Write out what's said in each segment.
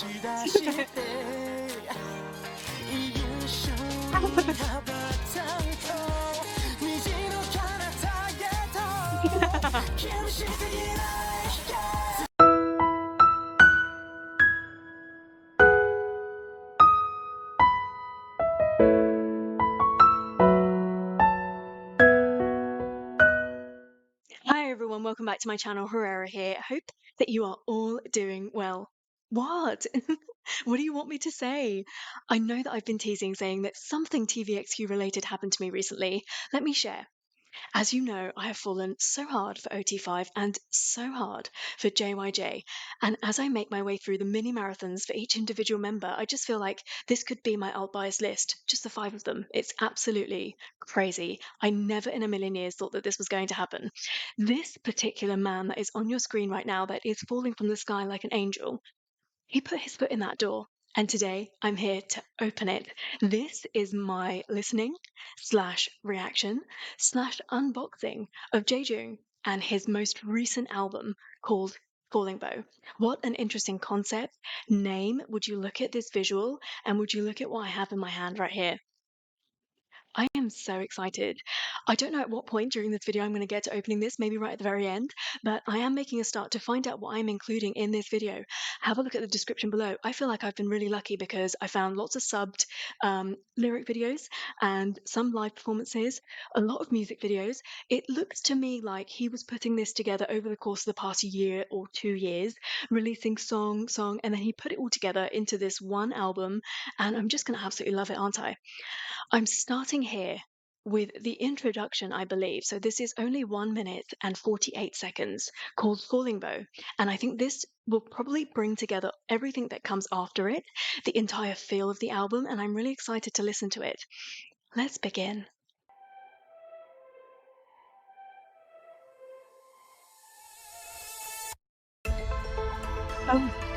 Hi everyone, welcome back to my channel. Herrera here. I hope that you are all doing well. What? What do you want me to say? I know that I've been teasing saying that something TVXQ related happened to me recently. Let me share. As you know, I have fallen so hard for OT5 and so hard for JYJ. And as I make my way through the mini marathons for each individual member, I just feel like this could be my alt bias list, just the 5 of them. It's absolutely crazy. I never in a million years thought that this was going to happen. This particular man that is on your screen right now, that is falling from the sky like an angel, he put his foot in that door. And today I'm here to open it. This is my listening / reaction / unboxing of J-Jun and his most recent album called Fallinbow. What an interesting concept. Name, would you look at this visual and would you look at what I have in my hand right here? I am so excited. I don't know at what point during this video I'm going to get to opening this, maybe right at the very end, but I am making a start to find out what I'm including in this video. Have a look at the description below. I feel like I've been really lucky because I found lots of subbed lyric videos and some live performances, a lot of music videos. It looks to me like he was putting this together over the course of the past year or 2 years, releasing song, and then he put it all together into this one album, and I'm just going to absolutely love it, aren't I? I'm starting here with the introduction, I believe. So this is only 1 minute and 48 seconds, called Fallinbow. And I think this will probably bring together everything that comes after it, the entire feel of the album, and I'm really excited to listen to it. Let's begin. Oh.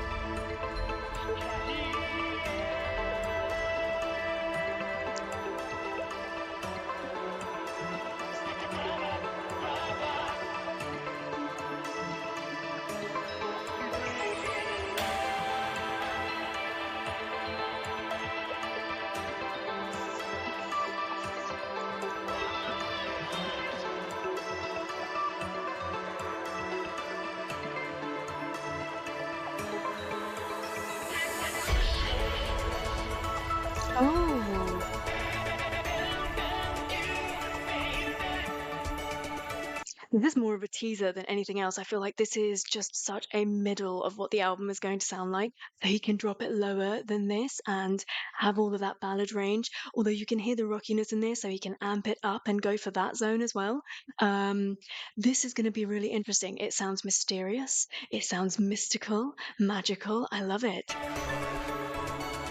Oh. This is more of a teaser than anything else. I feel like this is just such a middle of what the album is going to sound like. So he can drop it lower than this and have all of that ballad range. Although you can hear the rockiness in this, so he can amp it up and go for that zone as well. This is going to be really interesting. It sounds mysterious. It sounds mystical, magical. I love it.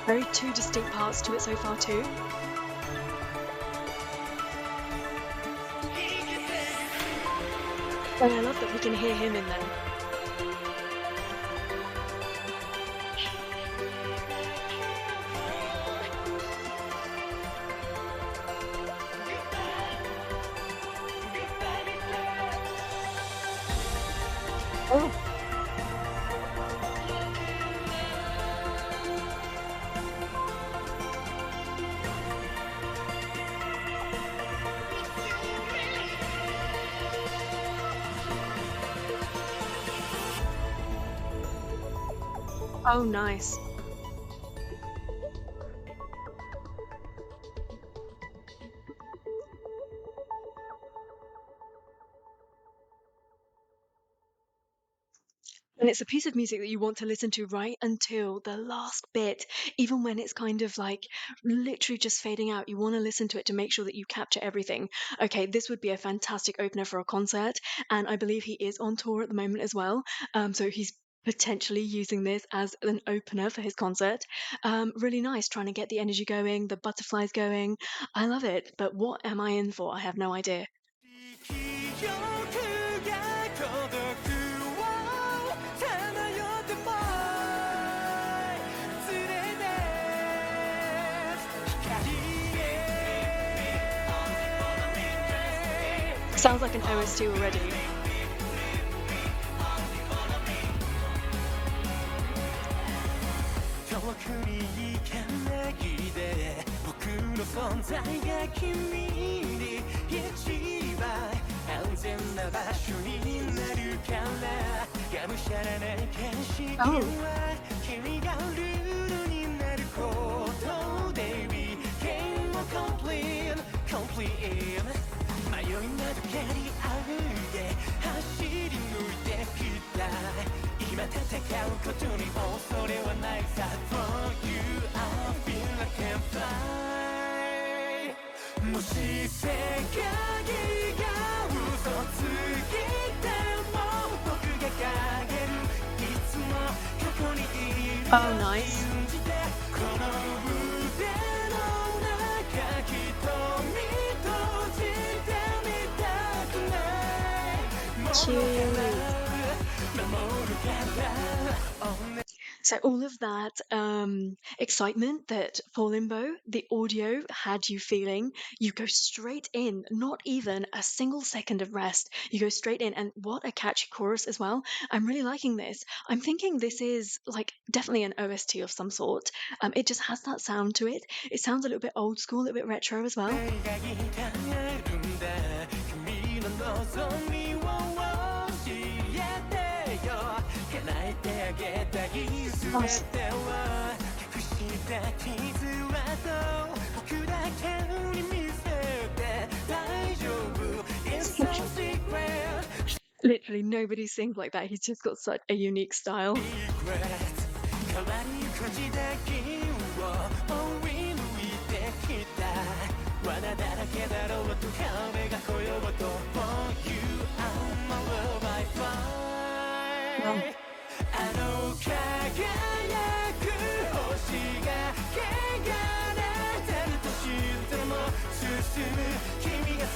Very two distinct parts to it so far too. And I love that we can hear him in there. Oh. Oh, nice. And it's a piece of music that you want to listen to right until the last bit, even when it's kind of like literally just fading out. You want to listen to it to make sure that you capture everything. Okay, this would be a fantastic opener for a concert, and I believe he is on tour at the moment as well. So he's potentially using this as an opener for his concert. Really nice, trying to get the energy going, the butterflies going. I love it, but what am I in for? I have no idea. Sounds like an OST already. Oh, nice. Cute. So all of that excitement that Fallinbow, the audio had you feeling, you go straight in, not even a single second of rest. You go straight in, and what a catchy chorus as well. I'm really liking this. I'm thinking this is like definitely an OST of some sort. It just has that sound to it. It sounds a little bit old school, a little bit retro as well. Literally nobody sings like that. He's just got such a unique style.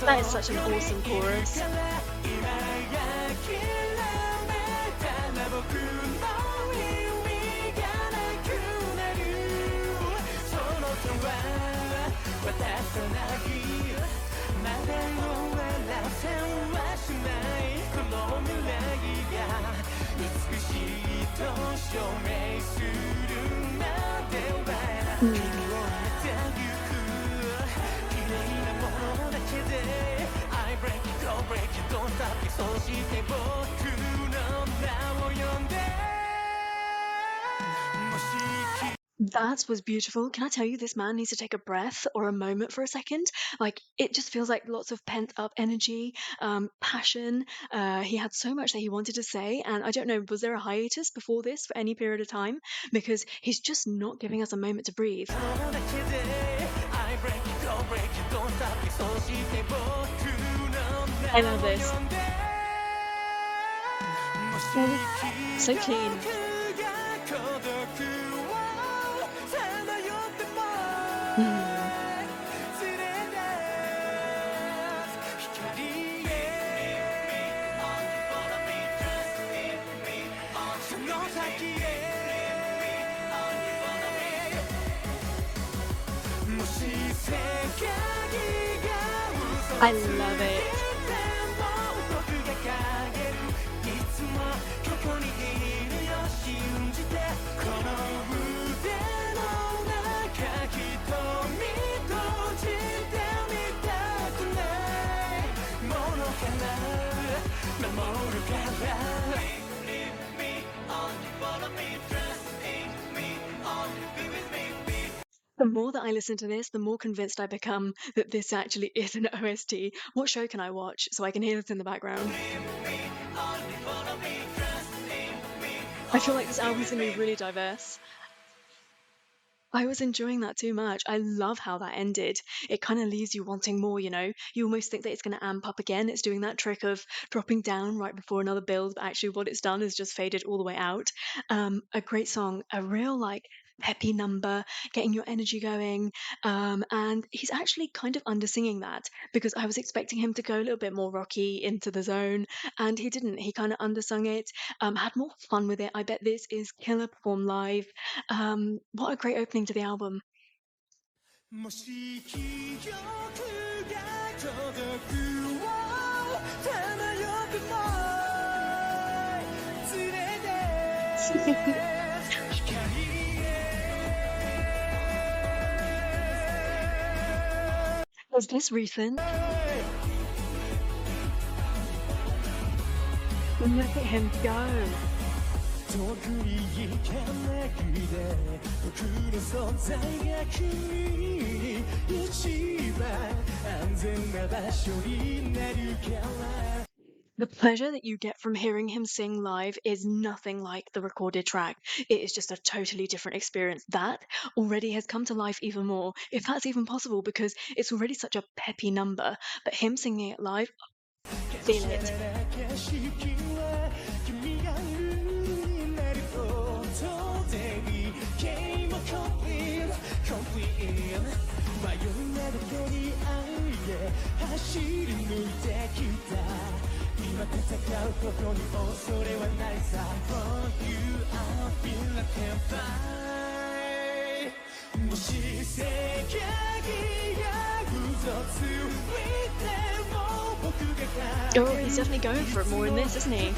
That is such an awesome chorus. That was beautiful. Can I tell you, this man needs to take a breath or a moment for a second. Like, it just feels like lots of pent up energy, passion. He had so much that he wanted to say. And I don't know, was there a hiatus before this for any period of time? Because he's just not giving us a moment to breathe. I love this. So clean. I love it. The more that I listen to this, the more convinced I become that this actually is an OST. What show can I watch so I can hear this in the background? I feel like this album's gonna be really diverse. I was enjoying that too much. I love how that ended. It kind of leaves you wanting more, you know? You almost think that it's going to amp up again. It's doing that trick of dropping down right before another build, but actually what it's done is just faded all the way out. A great song, a real like peppy number, getting your energy going. And he's actually kind of undersinging that because I was expecting him to go a little bit more rocky into the zone, and he didn't. He kind of undersung it, had more fun with it. I bet this is killer performed live. What a great opening to the album. Was this recent? Look at him go. The pleasure that you get from hearing him sing live is nothing like the recorded track. It is just a totally different experience. That already has come to life even more, if that's even possible, because it's already such a peppy number. But him singing it live, feel it. Oh, he's definitely going for it more in this, isn't he?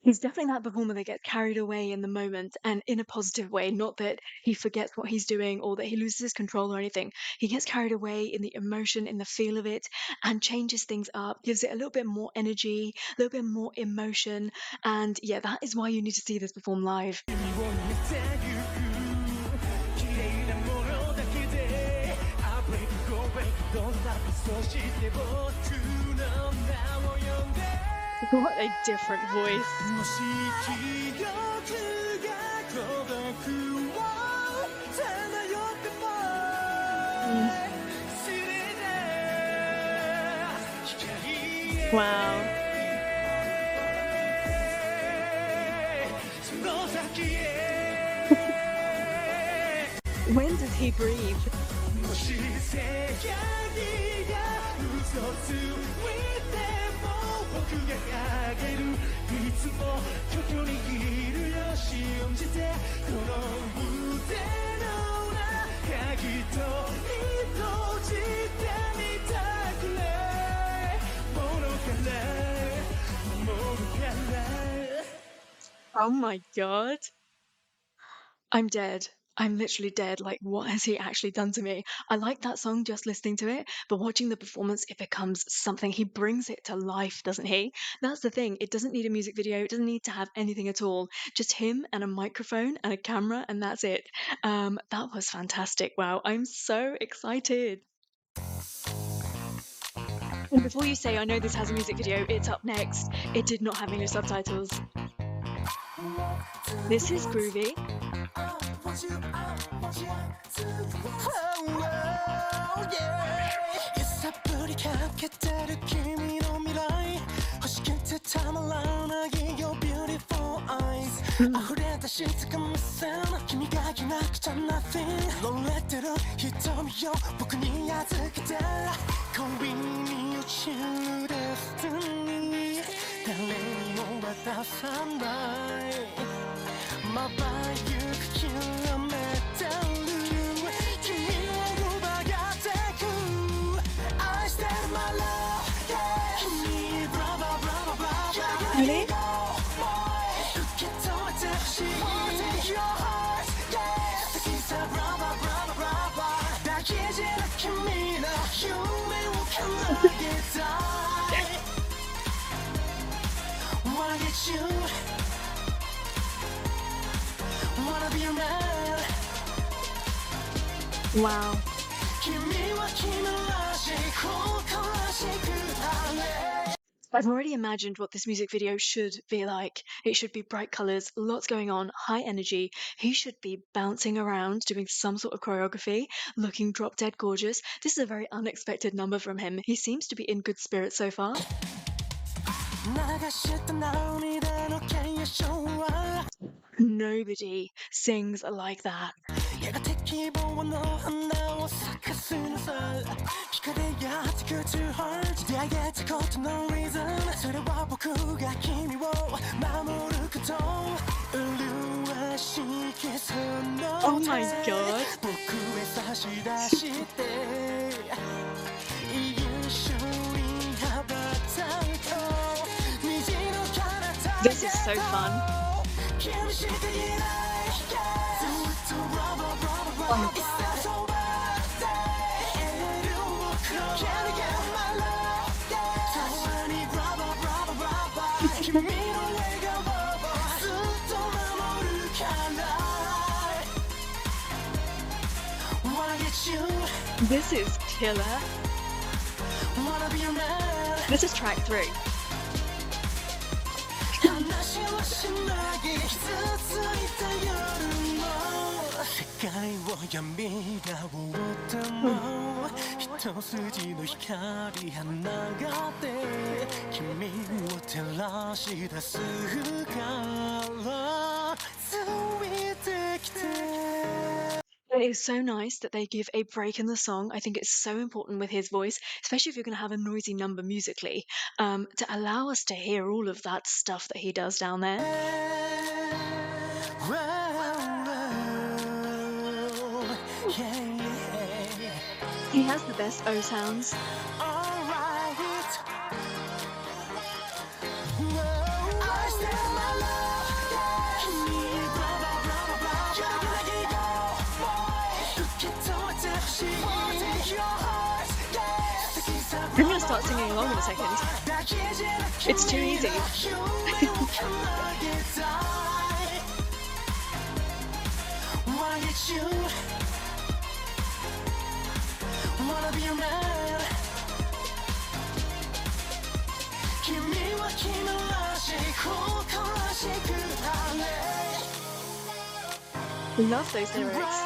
He's definitely that performer that gets carried away in the moment and in a positive way, not that he forgets what he's doing or that he loses his control or anything. He gets carried away in the emotion, in the feel of it, and changes things up, gives it a little bit more energy, a little bit more emotion. And yeah, that is why you need to see this perform live. What a different voice. Wow. When does he breathe? Oh my god. I'm dead. I'm literally dead. Like, what has he actually done to me? I like that song just listening to it, but watching the performance, it becomes something. He brings it to life, doesn't he? That's the thing. It doesn't need a music video. It doesn't need to have anything at all. Just him and a microphone and a camera, and that's it. That was fantastic. Wow, I'm so excited. And before you say, I know this has a music video, it's up next. It did not have English subtitles. This is groovy. Really? Wow. I've already imagined what this music video should be like. It should be bright colours, lots going on, high energy. He should be bouncing around, doing some sort of choreography, looking drop dead gorgeous. This is a very unexpected number from him. He seems to be in good spirits so far. Nobody sings like that. Oh my god. This is so fun. This is killer. This is track 3. It is so nice that they give a break in the song. I think it's so important with his voice, especially if you're going to have a noisy number musically, to allow us to hear all of that stuff that he does down there. He has the best O sounds. I'm gonna start singing along in a second. It's too easy. Love those lyrics.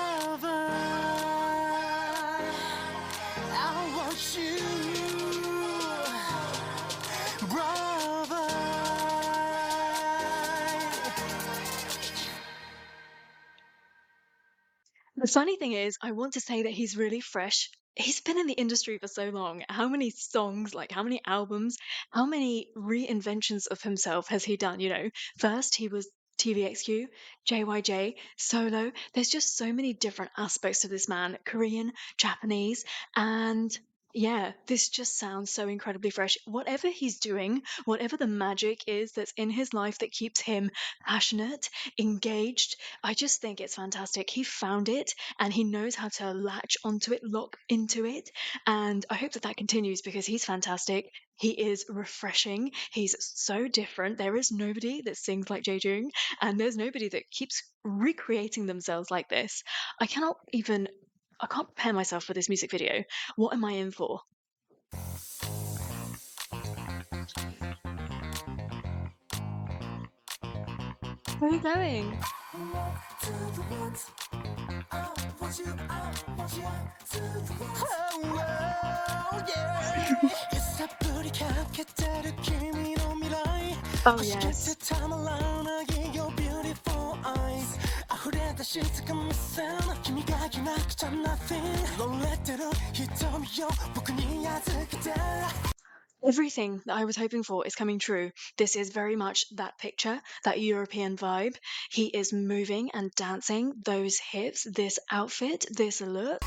The funny thing is, I want to say that he's really fresh. He's been in the industry for so long. How many songs, like how many albums, how many reinventions of himself has he done? You know, first he was TVXQ, JYJ, solo. There's just so many different aspects to this man, Korean, Japanese, and yeah, this just sounds so incredibly fresh. Whatever he's doing, whatever the magic is that's in his life that keeps him passionate, engaged, I just think it's fantastic. He found it and he knows how to latch onto it, lock into it. And I hope that that continues because he's fantastic. He is refreshing. He's so different. There is nobody that sings like J-Jun, and there's nobody that keeps recreating themselves like this. I can't prepare myself for this music video. What am I in for? Where are you going? Oh yes. Everything that I was hoping for is coming true. This is very much that picture, that European vibe. He is moving and dancing, those hips, this outfit, this look.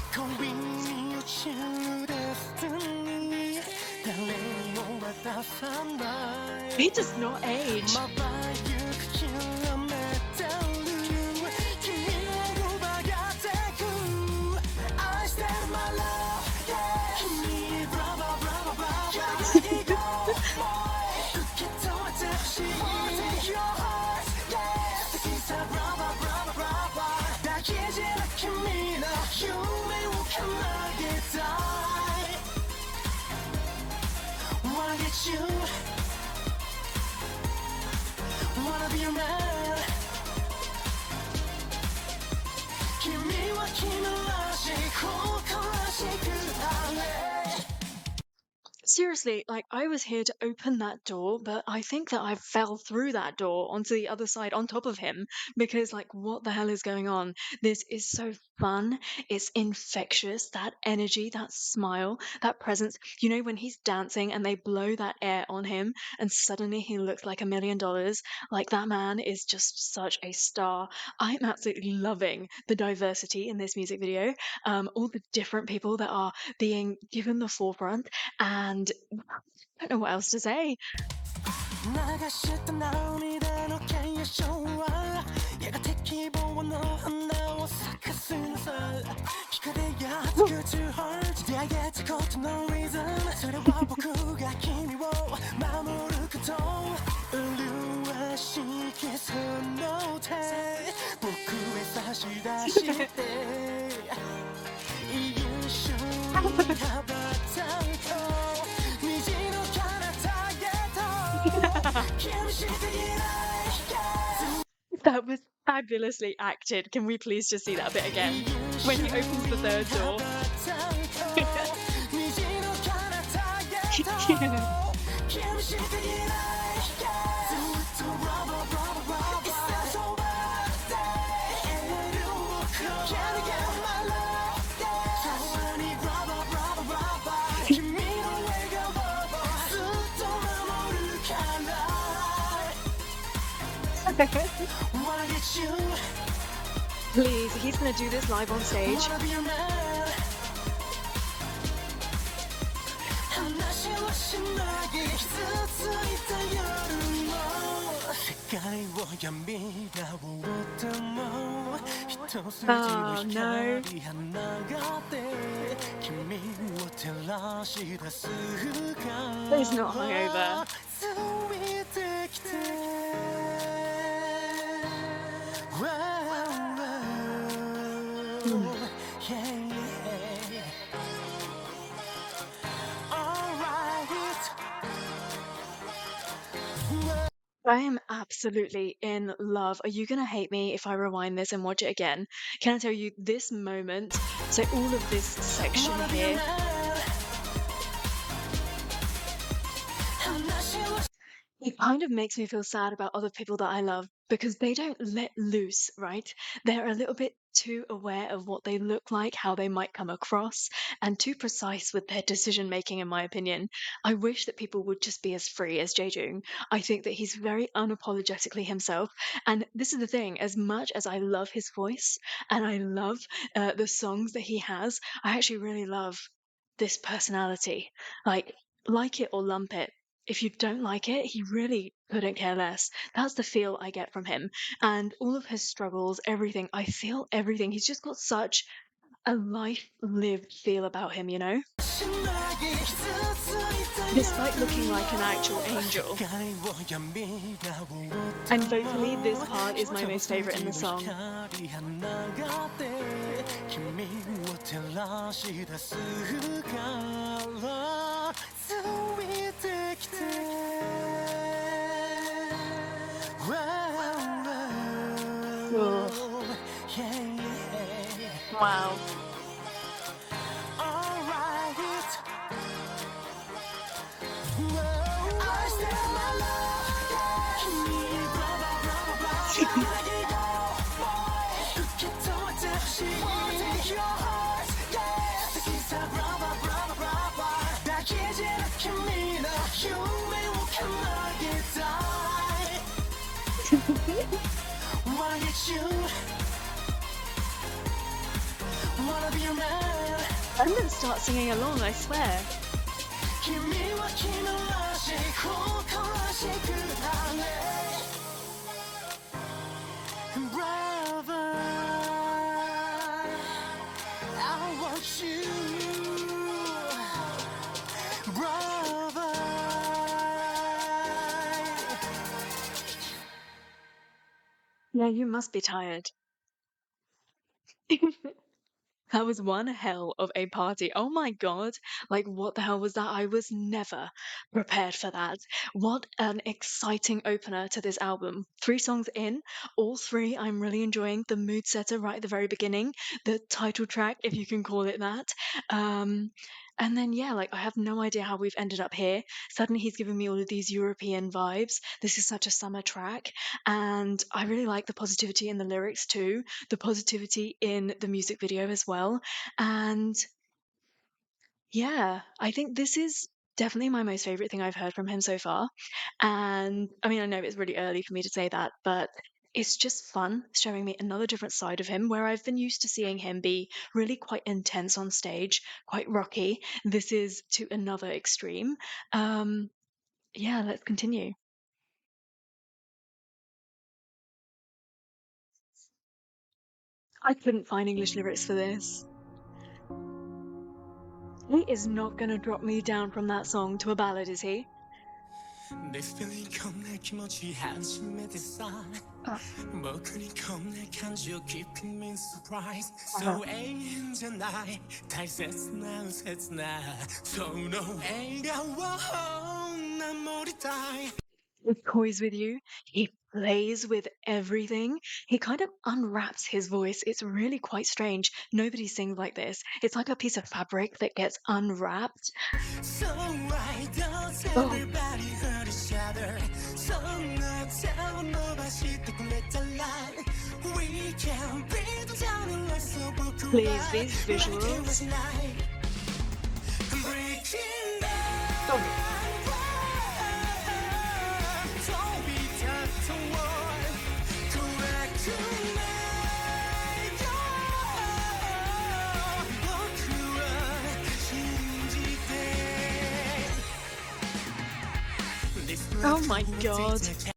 He does not age. Seriously, like I was here to open that door, but I think that I fell through that door onto the other side on top of him because, like, what the hell is going on? This is so fun. It's infectious. That energy, that smile, that presence. You know, when he's dancing and they blow that air on him and suddenly he looks like $1 million, like that man is just such a star. I'm absolutely loving the diversity in this music video. All the different people that are being given the forefront, and I don't know what else to say. That was fabulously acted. Can we please just see that a bit again? When he opens the third door. Please, he's gonna do this live on stage. Oh no. He's not hungover. I am absolutely in love. Are you gonna hate me if I rewind this and watch it again? Can I tell you this moment? So all of this section here. It kind of makes me feel sad about other people that I love because they don't let loose, right? They're a little bit too aware of what they look like, how they might come across, and too precise with their decision making, in my opinion. I wish that people would just be as free as J-Jun. I think that he's very unapologetically himself. And this is the thing, as much as I love his voice and I love the songs that he has, I actually really love this personality. Like it or lump it, if you don't like it, he really couldn't care less. That's the feel I get from him. And all of his struggles, everything, I feel everything. He's just got such a life lived feel about him, you know? Despite looking like an actual angel. And vocally, this part is my most favorite in the song. Oh. Wow. I'm gonna start singing along, I swear. BRAVA, I want you. BRAVA. Yeah, you must be tired. That was one hell of a party. Oh my God. Like, what the hell was that? I was never prepared for that. What an exciting opener to this album. 3 songs in, all 3 I'm really enjoying. The mood setter right at the very beginning, the title track, if you can call it that. And then, yeah, like I have no idea how we've ended up here. Suddenly he's giving me all of these European vibes. This is such a summer track. And I really like the positivity in the lyrics too, the positivity in the music video as well. And yeah, I think this is definitely my most favorite thing I've heard from him so far. And I mean, I know it's really early for me to say that, but it's just fun showing me another different side of him where I've been used to seeing him be really quite intense on stage, quite rocky. This is to another extreme. Um, yeah, let's continue. I couldn't find English lyrics for this. He is not going to drop me down from that song to a ballad, is he? Uh, 僕にこんな感情 keeping me surprised uh-huh. そう永遠じゃない大切な切なその笑顔を守りたい He toys with you. He plays with everything. He kind of unwraps his voice. It's really quite strange. Nobody sings like this. It's like a piece of fabric that gets unwrapped. So why does Oh, everybody hurt each other そんな手を伸ばしてくれたら We can be together so 僕は please, these 負けは visuals. しない Breaking Oh, down Don't be tough to war Correct tonight 僕は信じて This oh love my will God. take the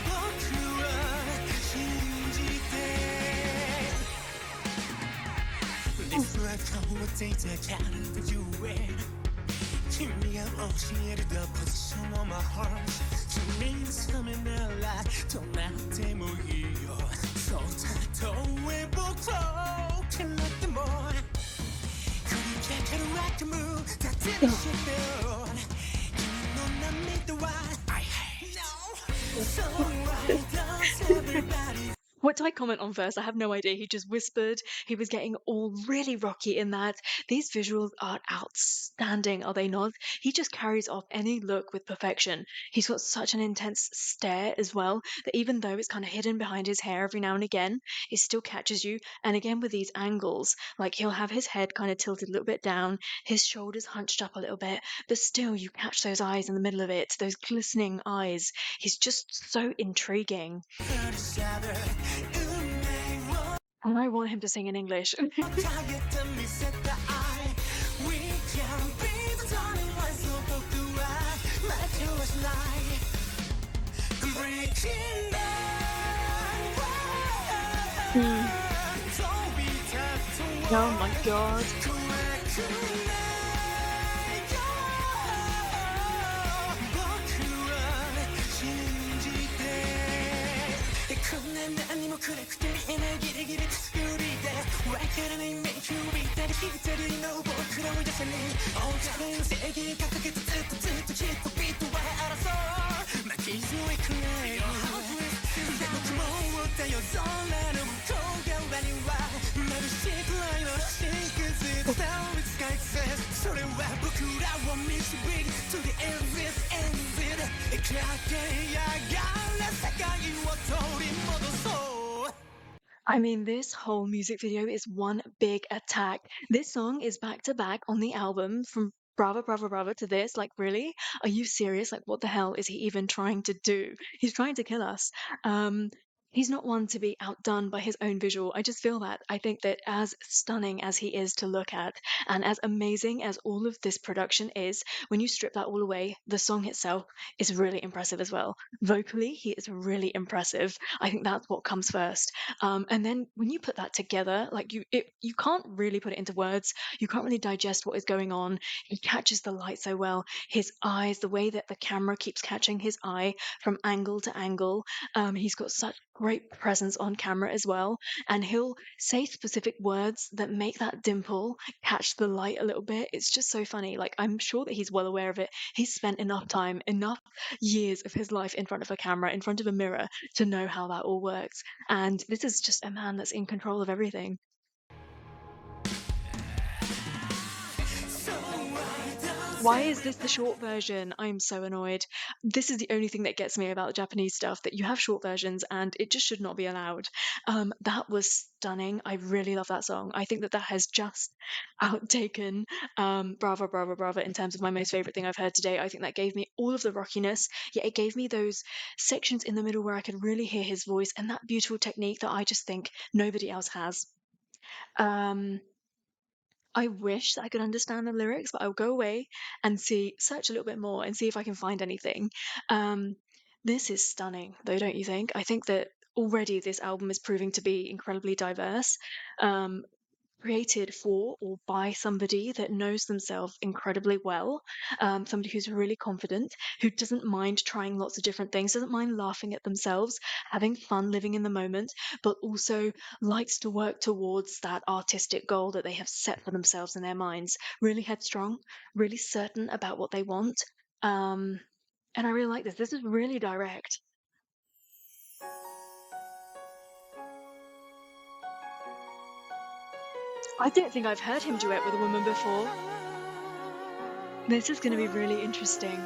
僕は信じて This love will take the character you wear 君が教える the position of my heart 君のためならどうなってもいいよそうたとえ僕を嫌っても振りかかる like a moon 立てる Oh, 君の涙は I hate no So why does everybody what do I comment on first? I have no idea. He just whispered. He was getting all really rocky in that. These visuals are outstanding, are they not? He just carries off any look with perfection. He's got such an intense stare as well that even though it's kind of hidden behind his hair every now and again, it still catches you. And again, with these angles, like he'll have his head kind of tilted a little bit down, his shoulders hunched up a little bit, but still you catch those eyes in the middle of it, those glistening eyes. He's just so intriguing. hurt each other 運命を And I want him to sing in English. 掲げてみせた愛 We can be the turning point so 僕は負けはしない Breaking down Mm. Don't be tough to Oh walk my God. Correct tonight 僕は信じてこんな何も暗くて見えないギリギリ作りでわからないメイクを見たり一人の僕らを寄せにお互いの正義掲げてずっと人々は争う負けずにくれよでも雲を追った夜空の向こう側には眩しいくらいの真実伝わり使いせそれは僕らを導き To the end is ended 駆け上がれ世界を取り戻そう I mean, this whole music video is one big attack. This song is back to back on the album from Brava, Brava, Brava to this. Like, really? Are you serious? Like, what the hell is he even trying to do? He's trying to kill us. He's not one to be outdone by his own visual. I just feel that. I think that as stunning as he is to look at, and as amazing as all of this production is, when you strip that all away, the song itself is really impressive as well. Vocally, he is really impressive. I think that's what comes first. And then when you put that together, like you can't really put it into words. You can't really digest what is going on. He catches the light so well. His eyes, the way that the camera keeps catching his eye from angle to angle. He's got such great presence on camera as well, and he'll say specific words that make that dimple catch the light a little bit. It's just so funny. Like, I'm sure that he's well aware of it. He's spent enough time, enough years of his life in front of a camera, in front of a mirror, to know how that all works. And this is just a man that's in control of everything. Why is this the short version? I'm so annoyed. This is the only thing that gets me about Japanese stuff, that you have short versions and it just should not be allowed. That was stunning. I really love that song. I think that that has just outtaken Brava, Brava, Brava in terms of my most favorite thing I've heard today. I think that gave me all of the rockiness, yet it gave me those sections in the middle where I could really hear his voice and that beautiful technique that I just think nobody else has. Um, I wish that I could understand the lyrics, but I'll go away and search a little bit more and see if I can find anything. Um, this is stunning, though, don't you think? I think that already this album is proving to be incredibly diverse. Um, Created for or by somebody that knows themselves incredibly well, somebody who's really confident, who doesn't mind trying lots of different things, doesn't mind laughing at themselves, having fun, living in the moment, but also likes to work towards that artistic goal that they have set for themselves in their minds. Really headstrong, really certain about what they want. Um, and I really like this. This is really direct. I don't think I've heard him duet with a woman before. This is going to be really interesting.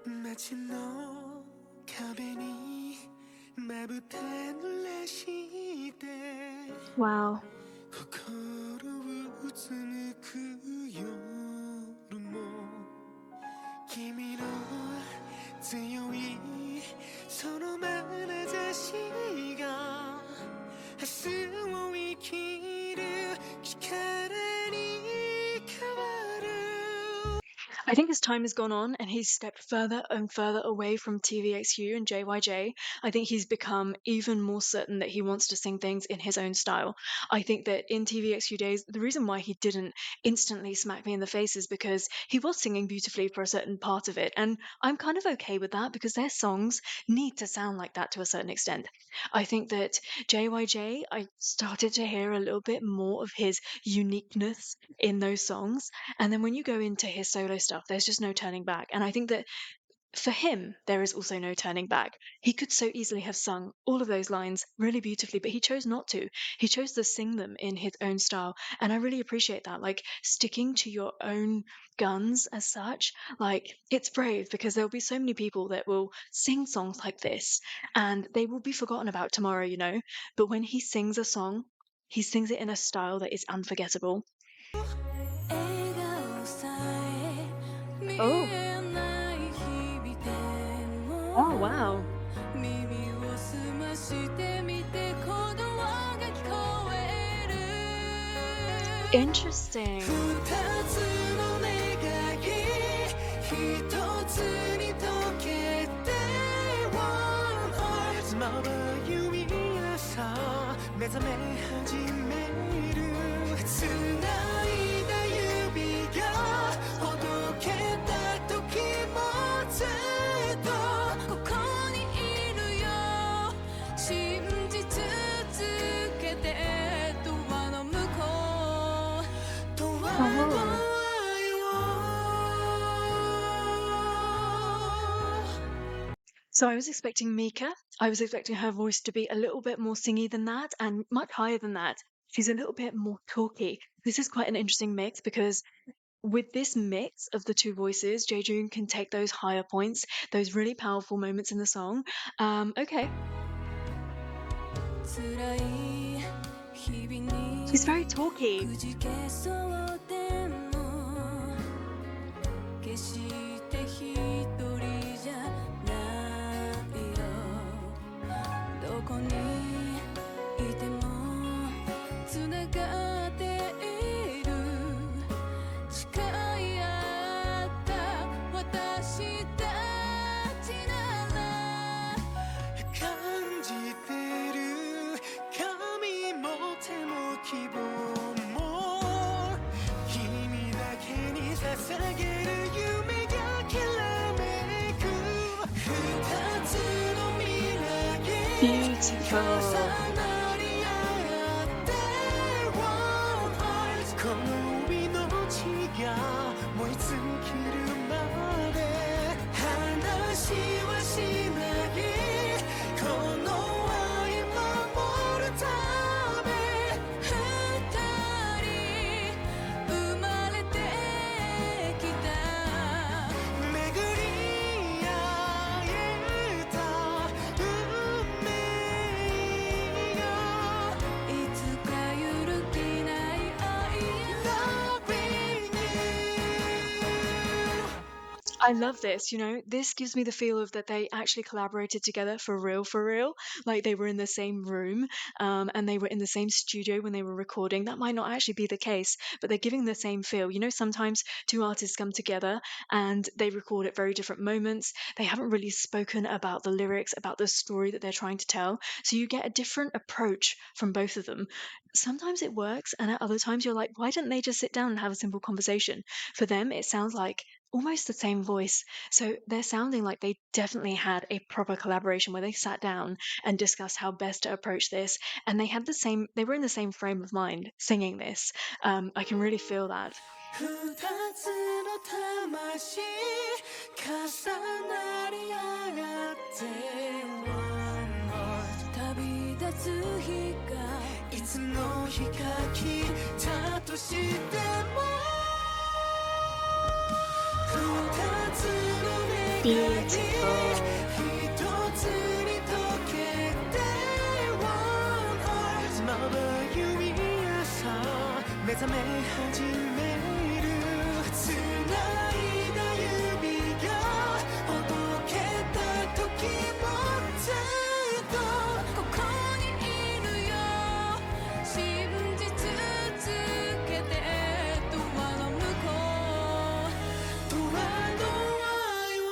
마치 너壁にまぶた濡らして Wow. 心をうつむく夜も君の強いその眼差しが明日を生きる力に変わる I think as time has gone on and he's stepped further and further away from TVXQ and JYJ, I think he's become even more certain that he wants to sing things in his own style. I think that in TVXQ days, the reason why he didn't instantly smack me in the face is because he was singing beautifully for a certain part of it. And I'm kind of okay with that because their songs need to sound like that to a certain extent. I think that JYJ, I started to hear a little bit more of his uniqueness in those songs. And then when you go into his solo stuff, there's just no turning back. And I think that for him, there is also no turning back. He could so easily have sung all of those lines really beautifully, but he chose not to. He chose to sing them in his own style. And I really appreciate that. Like sticking to your own guns as such. Like it's brave because there'll be so many people that will sing songs like this and they will be forgotten about tomorrow, you know. But when he sings a song, he sings it in a style that is unforgettable. Oh. Oh, wow. Interesting. So I was expecting Mika. I was expecting her voice to be a little bit more singy than that and much higher than that. She's a little bit more talky. This is quite an interesting mix because with this mix of the two voices, J-Jun can take those higher points, those really powerful moments in the song. Okay. She's very talky. Beautiful. I love this, this gives me the feel of that they actually collaborated together for real, for real. Like they were in the same room, and they were in the same studio when they were recording. That might not actually be the case, but they're giving the same feel. Sometimes two artists come together and they record at very different moments. They haven't really spoken about the lyrics, about the story that they're trying to tell. So you get a different approach from both of them. Sometimes it works, and at other times you're like, why didn't they just sit down and have a simple conversation? For them, it sounds like almost the same voice. So they're sounding like they definitely had a proper collaboration where they sat down and discussed how best to approach this. And they were in the same frame of mind singing this. I can really feel that. 二つの魂重なり合ってOne heart 旅立つ日がいつの日か来たとしても二つの願い一つに溶けて One heart まばゆい朝目覚め始め繋いだ指がほどけた時もずっとここにいるよ信じ続けてドアの向こうドアの愛を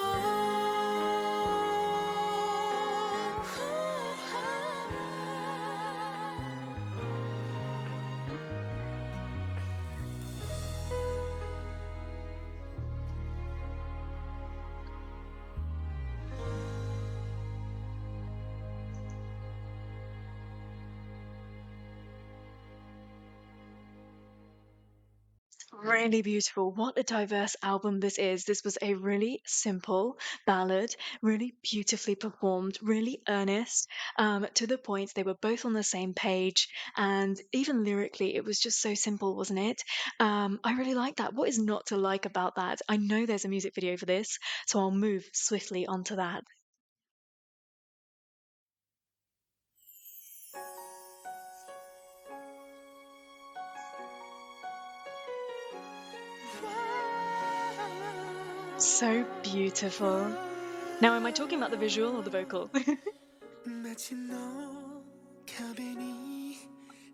Really beautiful. What a diverse album this is. This was a really simple ballad, really beautifully performed, really earnest, to the point. They were both on the same page, and even lyrically, it was just so simple, wasn't it? I really like that. What is not to like about that? I know there's a music video for this, so I'll move swiftly onto that. So beautiful. Now, am I talking about the visual or the vocal? 街の壁に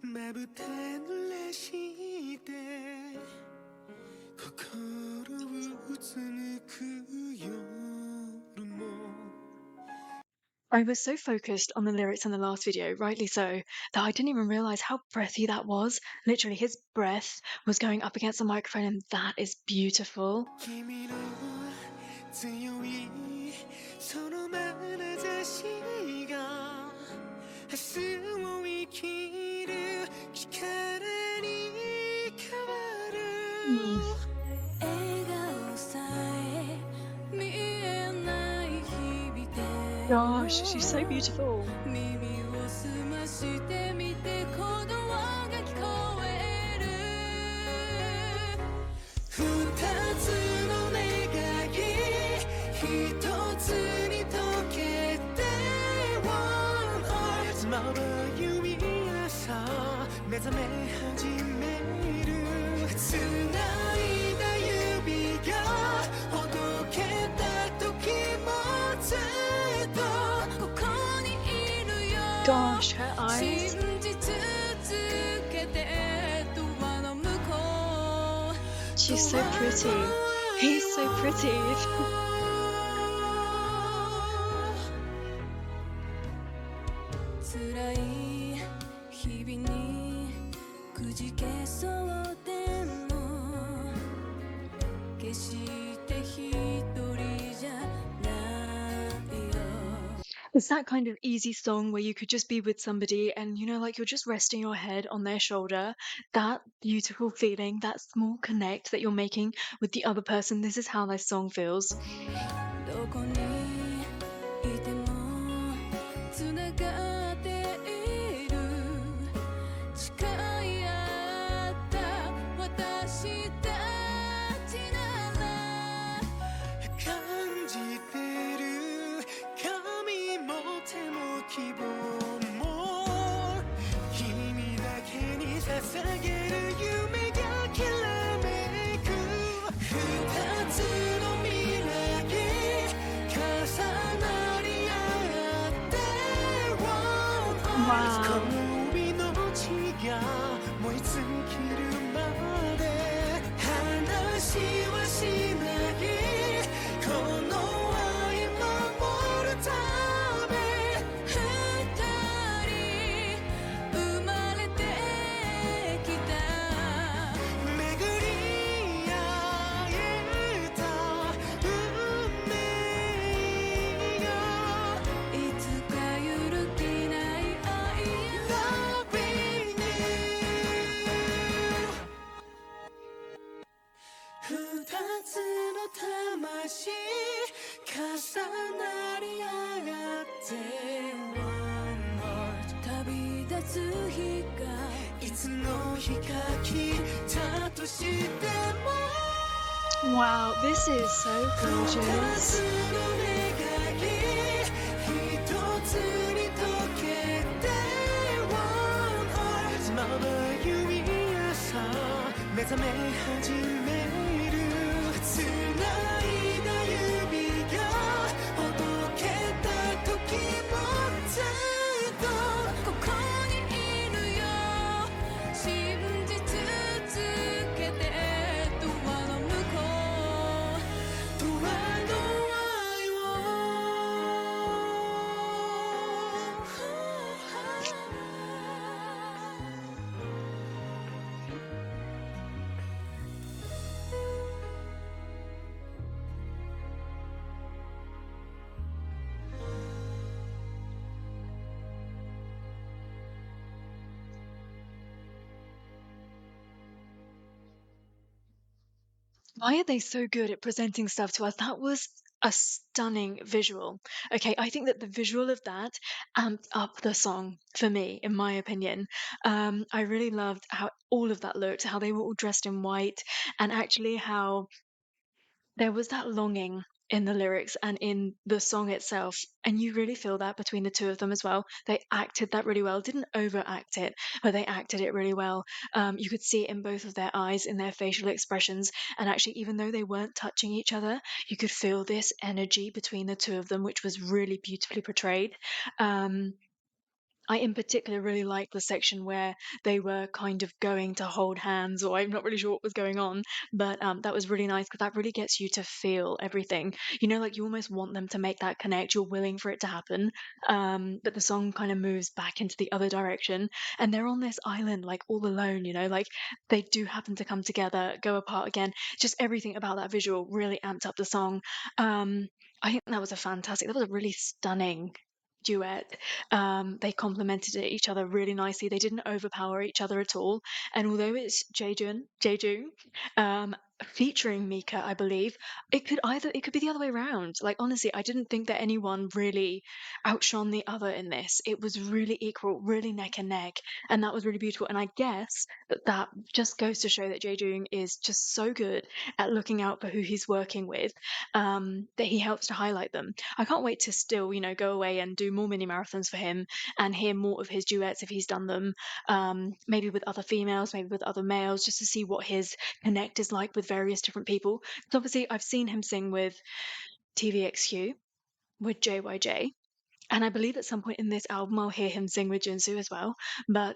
まぶた濡らして心をうつむく夜も I was so focused on the lyrics in the last video, rightly so, that I didn't even realize how breathy that was. Literally, his breath was going up against the microphone, and that is beautiful. 君の強いその眼差しが明日を生きる力に変わる笑顔さえ見えない日々で Gosh, she's so beautiful. 耳を澄ましてみて鼓動が聞こえる二つの願い一つに溶けて One heart まばゆい朝目覚め始める繋いだ指がほどけた時もずっとここにいるよ Gosh, her eyes. 信じ続けてドアの向こう She's so pretty. He's so pretty. 辛い日々にくじけそうでも決して一人じゃないよ It's that kind of easy song where you could just be with somebody and, like you're just resting your head on their shoulder. That beautiful feeling, that small connect that you're making with the other person. This is how this song feels. どこにいてもつながっている誓い合った私たちなら感じてる神も手も希望も君だけに捧げる夢がきらめく二つの未来 Wow. 恋の血が燃え尽きるまで話はしないこの愛守るため二人生まれてきた巡り合えた運命がいつか揺るぎない愛 Loving you 二つの魂重なり合って One heart 旅立つ日がいつの日か来たとしても Wow, this is so 二 gorgeous. つの願い一つに溶けて One heart まばゆい朝目覚め始める繋いだ指がほどけた時もずっとここにいるよ信じ続けてドアの向こう永遠の愛を Why are they so good at presenting stuff to us? That was a stunning visual. Okay, I think that the visual of that amped up the song for me, in my opinion. I really loved how all of that looked, how they were all dressed in white, and actually how there was that longing in the lyrics and in the song itself, and you really feel that between the two of them as well. They acted that really well, didn't overact it, but they acted it really well. You could see it in both of their eyes, in their facial expressions, and actually, even though they weren't touching each other, you could feel this energy between the two of them, which was really beautifully portrayed. I, in particular, really liked the section where they were kind of going to hold hands, or I'm not really sure what was going on, but that was really nice because that really gets you to feel everything. You know, like you almost want them to make that connect. You're willing for it to happen, but the song kind of moves back into the other direction, and they're on this island, like all alone. You know, like they do happen to come together, go apart again. Just everything about that visual really amped up the song. I think that was that was a really stunning duet. They complemented each other really nicely. They didn't overpower each other at all. And although it's J-Jun, featuring Mika, I believe, it could be the other way around. Like honestly, I didn't think that anyone really outshone the other in this. It was really equal, really neck and neck, and that was really beautiful. And I guess that just goes to show that J-Jun is just so good at looking out for who he's working with, that he helps to highlight them. I can't wait to still, go away and do more mini marathons for him and hear more of his duets if he's done them, maybe with other females, maybe with other males, just to see what his connect is like with various different people. Because obviously, I've seen him sing with TVXQ, with JYJ, and I believe at some point in this album I'll hear him sing with Jinsu as well. But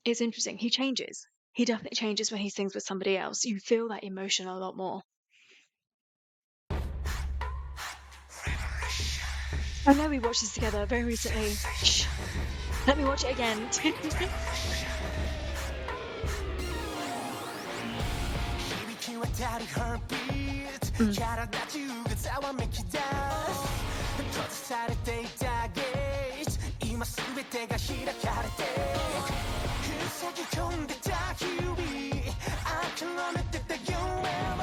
it's interesting. He changes. He definitely changes when he sings with somebody else. You feel that emotion a lot more. I know we watched this together very recently. Shh. Let me watch it again. 渡るハートビート体中がざわめき出す閉ざされていたゲージ今すべてが開かれて塞ぎ込んでた日々諦めてた夢も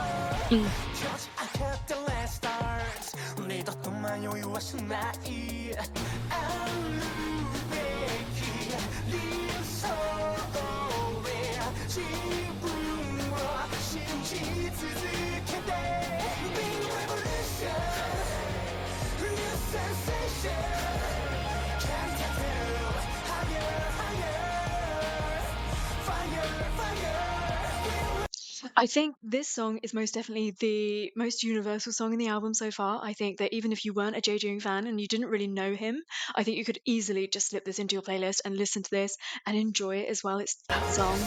閉じ開けたレスタート二度と迷いはしないあるべき理想で自分を信じ続けて Big Revolution New Sensation Can't get through Higher, higher Fire, fire I think this song is most definitely the most universal song in the album so far. I think that even if you weren't a J-Jun fan and you didn't really know him, I think you could easily just slip this into your playlist and listen to this and enjoy it as well. It's that song.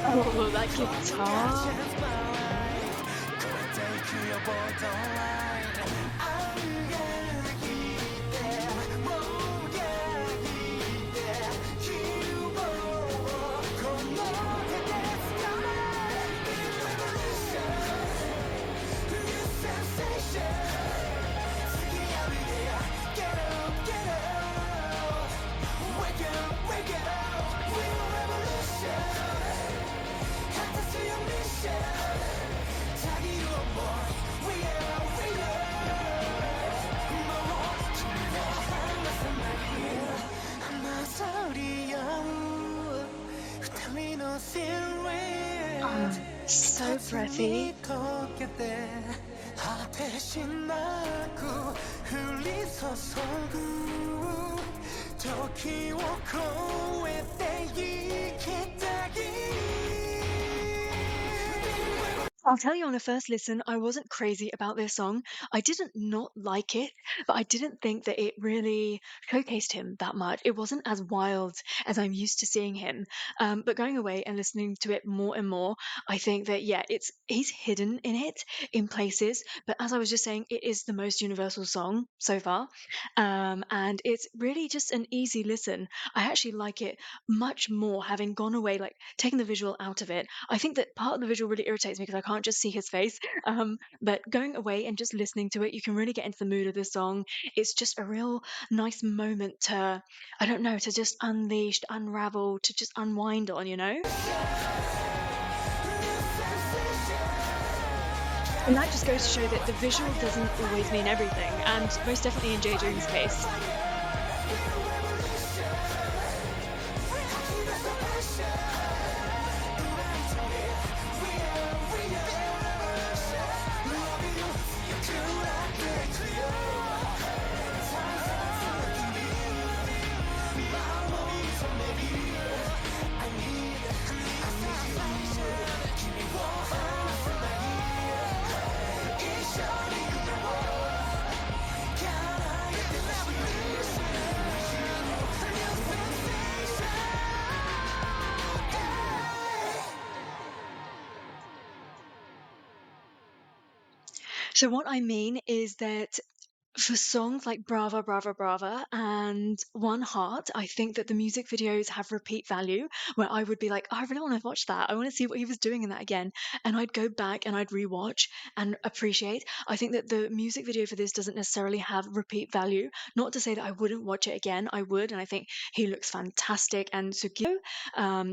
Oh, that guitar. So breathy. I'll tell you on a first listen, I wasn't crazy about this song. I didn't not like it, but I didn't think that it really showcased him that much. It wasn't as wild as I'm used to seeing him. But going away and listening to it more and more, I think that yeah, he's hidden in it in places. But as I was just saying, it is the most universal song so far, and it's really just an easy listen. I actually like it much more having gone away, like taking the visual out of it. I think that part of the visual really irritates me because I can't just see his face. But going away and just listening to it, you can really get into the mood of this song. It's just a real nice moment to, I don't know, to just unleash, to unravel, to just unwind on, you know? And that just goes to show that the visual doesn't always mean everything, and most definitely in J-Jung's case. So what I mean is that for songs like Brava, Brava, Brava and One Heart, I think that the music videos have repeat value where I would be like, oh, I really want to watch that. I want to see what he was doing in that again. And I'd go back and I'd rewatch and appreciate. I think that the music video for this doesn't necessarily have repeat value. Not to say that I wouldn't watch it again. I would. And I think he looks fantastic. And Sugio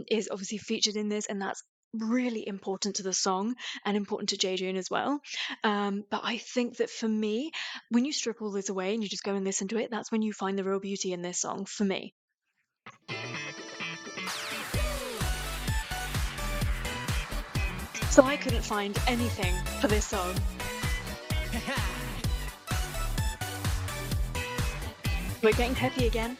is obviously featured in this. And that's really important to the song and important to J-Jun as well. But I think that for me, when you strip all this away and you just go and listen to it, that's when you find the real beauty in this song for me. So I couldn't find anything for this song. We're getting peppy again.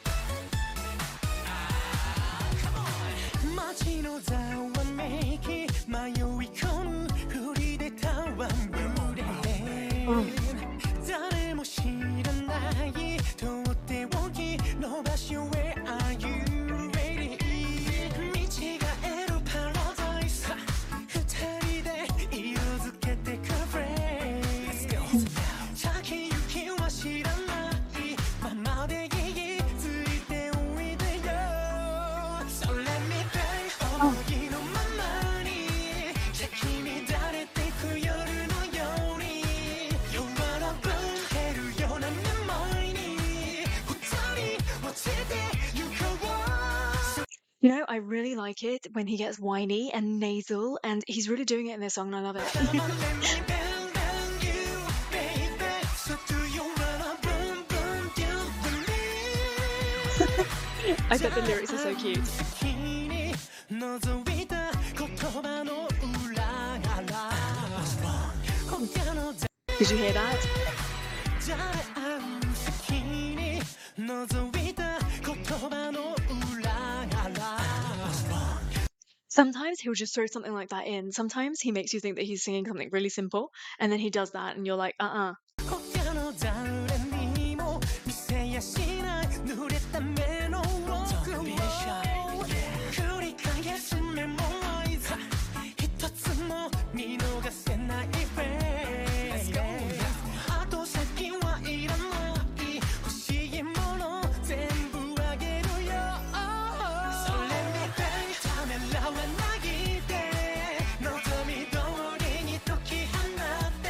Oh. You know, I really like it when he gets whiny and nasal, and he's really doing it in this song, and I love it. Come on, let me bang bang you, baby. So do you wanna boom boom you with me? I bet the lyrics are so cute. 好きに覗いた言葉の裏側他の Did you hear that? じゃあ好きに覗いた言葉の裏側 Sometimes he'll just throw something like that in. Sometimes he makes you think that he's singing something really simple, and then he does that, and you're like, 他の誰にも見せやしない濡れた目の奥を繰り返すメモリーズ一つも見逃せないフェイス後先はいらない欲しいもの全部あげるよそれみたいためらわないで望み通りに解き放って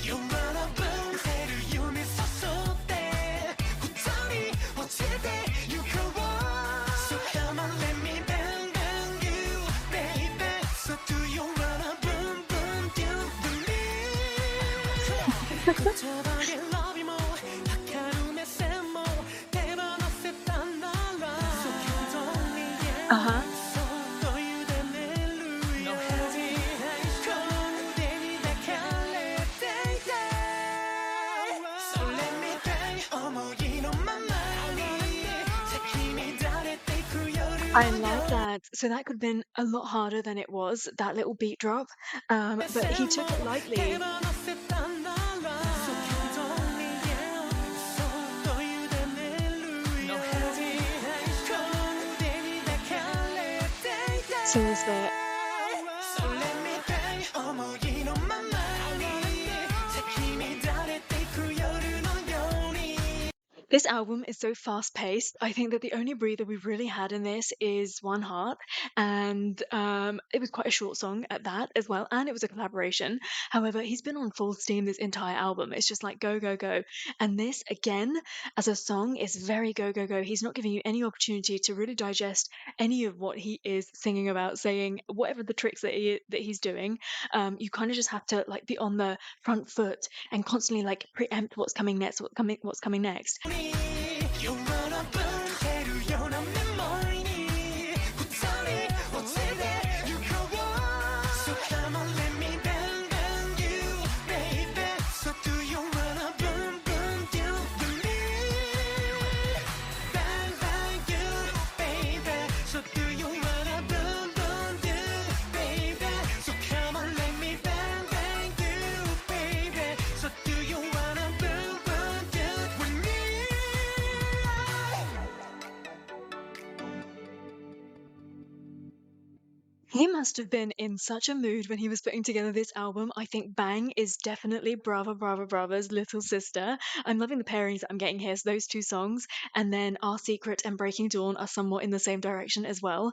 You wanna boom せる夢そそって二人落ちてゆこう So come on let me bang bang you baby So do you wanna boom boom do believe 言葉でロビも測る目線も手放せたなら So don't need uh huh. そっと委ねるよ No hesitation 腕に抱かれていてそれみたい思いのままに咲き乱れていく夜 I love that. So that could have been a lot harder than it was, that little beat drop. But he took it lightly. 手放せたなら So don't need you そっと委ねるよ No hesitation 腕に抱かれていて So is theそれみたい思いのままに咲き乱れていく夜のように This album is so fast paced. I think that the only breather we've really had in this is One Heart, and it was quite a short song at that as well, and it was a collaboration. However, he's been on full steam this entire album. It's just like go, go, go. And this, again, as a song, is very go, go, go. He's not giving you any opportunity to really digest any of what he is singing about, saying whatever the tricks that he's doing. You kind of just have to like be on the front foot and constantly like preempt what's coming next, what's coming next. You wanna burn てるようなメモリに二人落ちてゆこう So come on let me bang bang you baby So do you wanna boom boom do believe Bang bang you baby So do you wanna boom boom do baby So come on let me bang bang you baby So do you wanna boom boom do with me He must have been in such a mood when he was putting together this album. I think Bang is definitely Brava Brava Brava's little sister. I'm loving the pairings that I'm getting here. So those two songs, and then Our Secret and Breaking Dawn are somewhat in the same direction as well.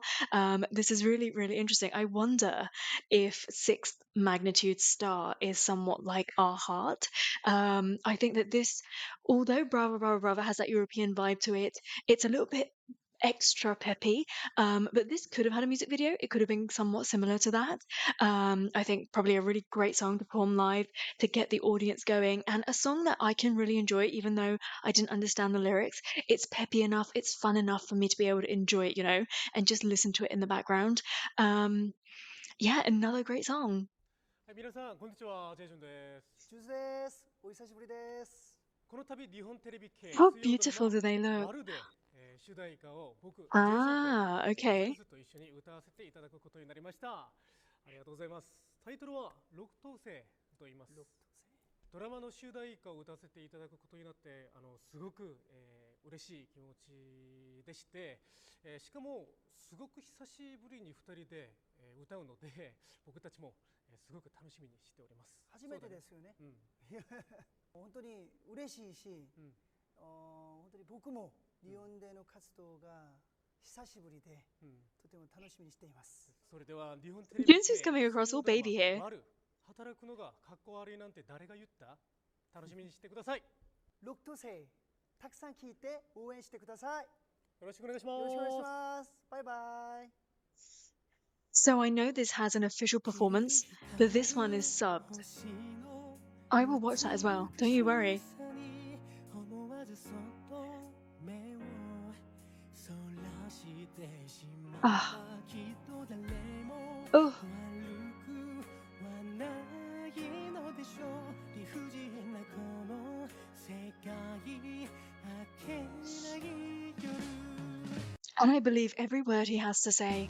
This is really, really interesting. I wonder if Sixth Magnitude Star is somewhat like Our Heart. I think that this, although Brava Brava Brava has that European vibe to it, it's a little bit extra peppy, but this could have had a music video. It could have been somewhat similar to that. I think probably a really great song to perform live to get the audience going, and a song that I can really enjoy even though I didn't understand the lyrics. It's peppy enough, it's fun enough for me to be able to enjoy it, and just listen to it in the background. Yeah, another great song. はい、皆さんこんにちは、ジェイジュンです。ジュースです。お久しぶりです。この度日本テレビ系 How 水曜 beautiful ド do ラ they マ look? まるで、主題歌を僕、Ah, ジェイ okay. ジュンとと一緒に歌わせていただくことになりました。ありがとうございます。タイトルは六等星と言います。ドラマの主題歌を歌わせていただくことになってすごく、嬉しい気持ちでして、しかもすごく久しぶりに2人で、歌うので僕たちも、すごく楽しみにしております。初めてですよね。本当に嬉しいし、本当に僕も日本での活動が久しぶりで、とても楽しみにしています。それでは日本テレビ Junsu's coming across all baby here. 働くのがかっこ悪いなんて誰が言った？楽しみにしてください。六等星たくさん聞いて応援してください。よろしくお願いしまよろしくお願いしす。ます。バイバイ。 So I know this has an official performance, but this one is subbed. I will watch that as well, don't you worry. Ah. Oh. And I believe every word he has to say.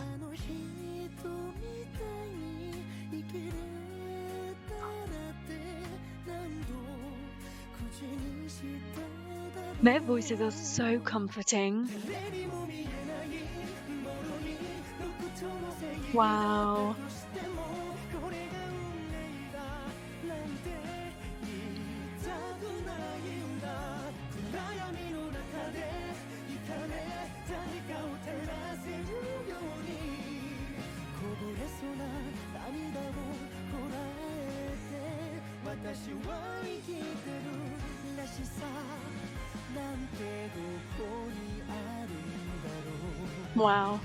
Their voices are so comforting. Wow. Wow.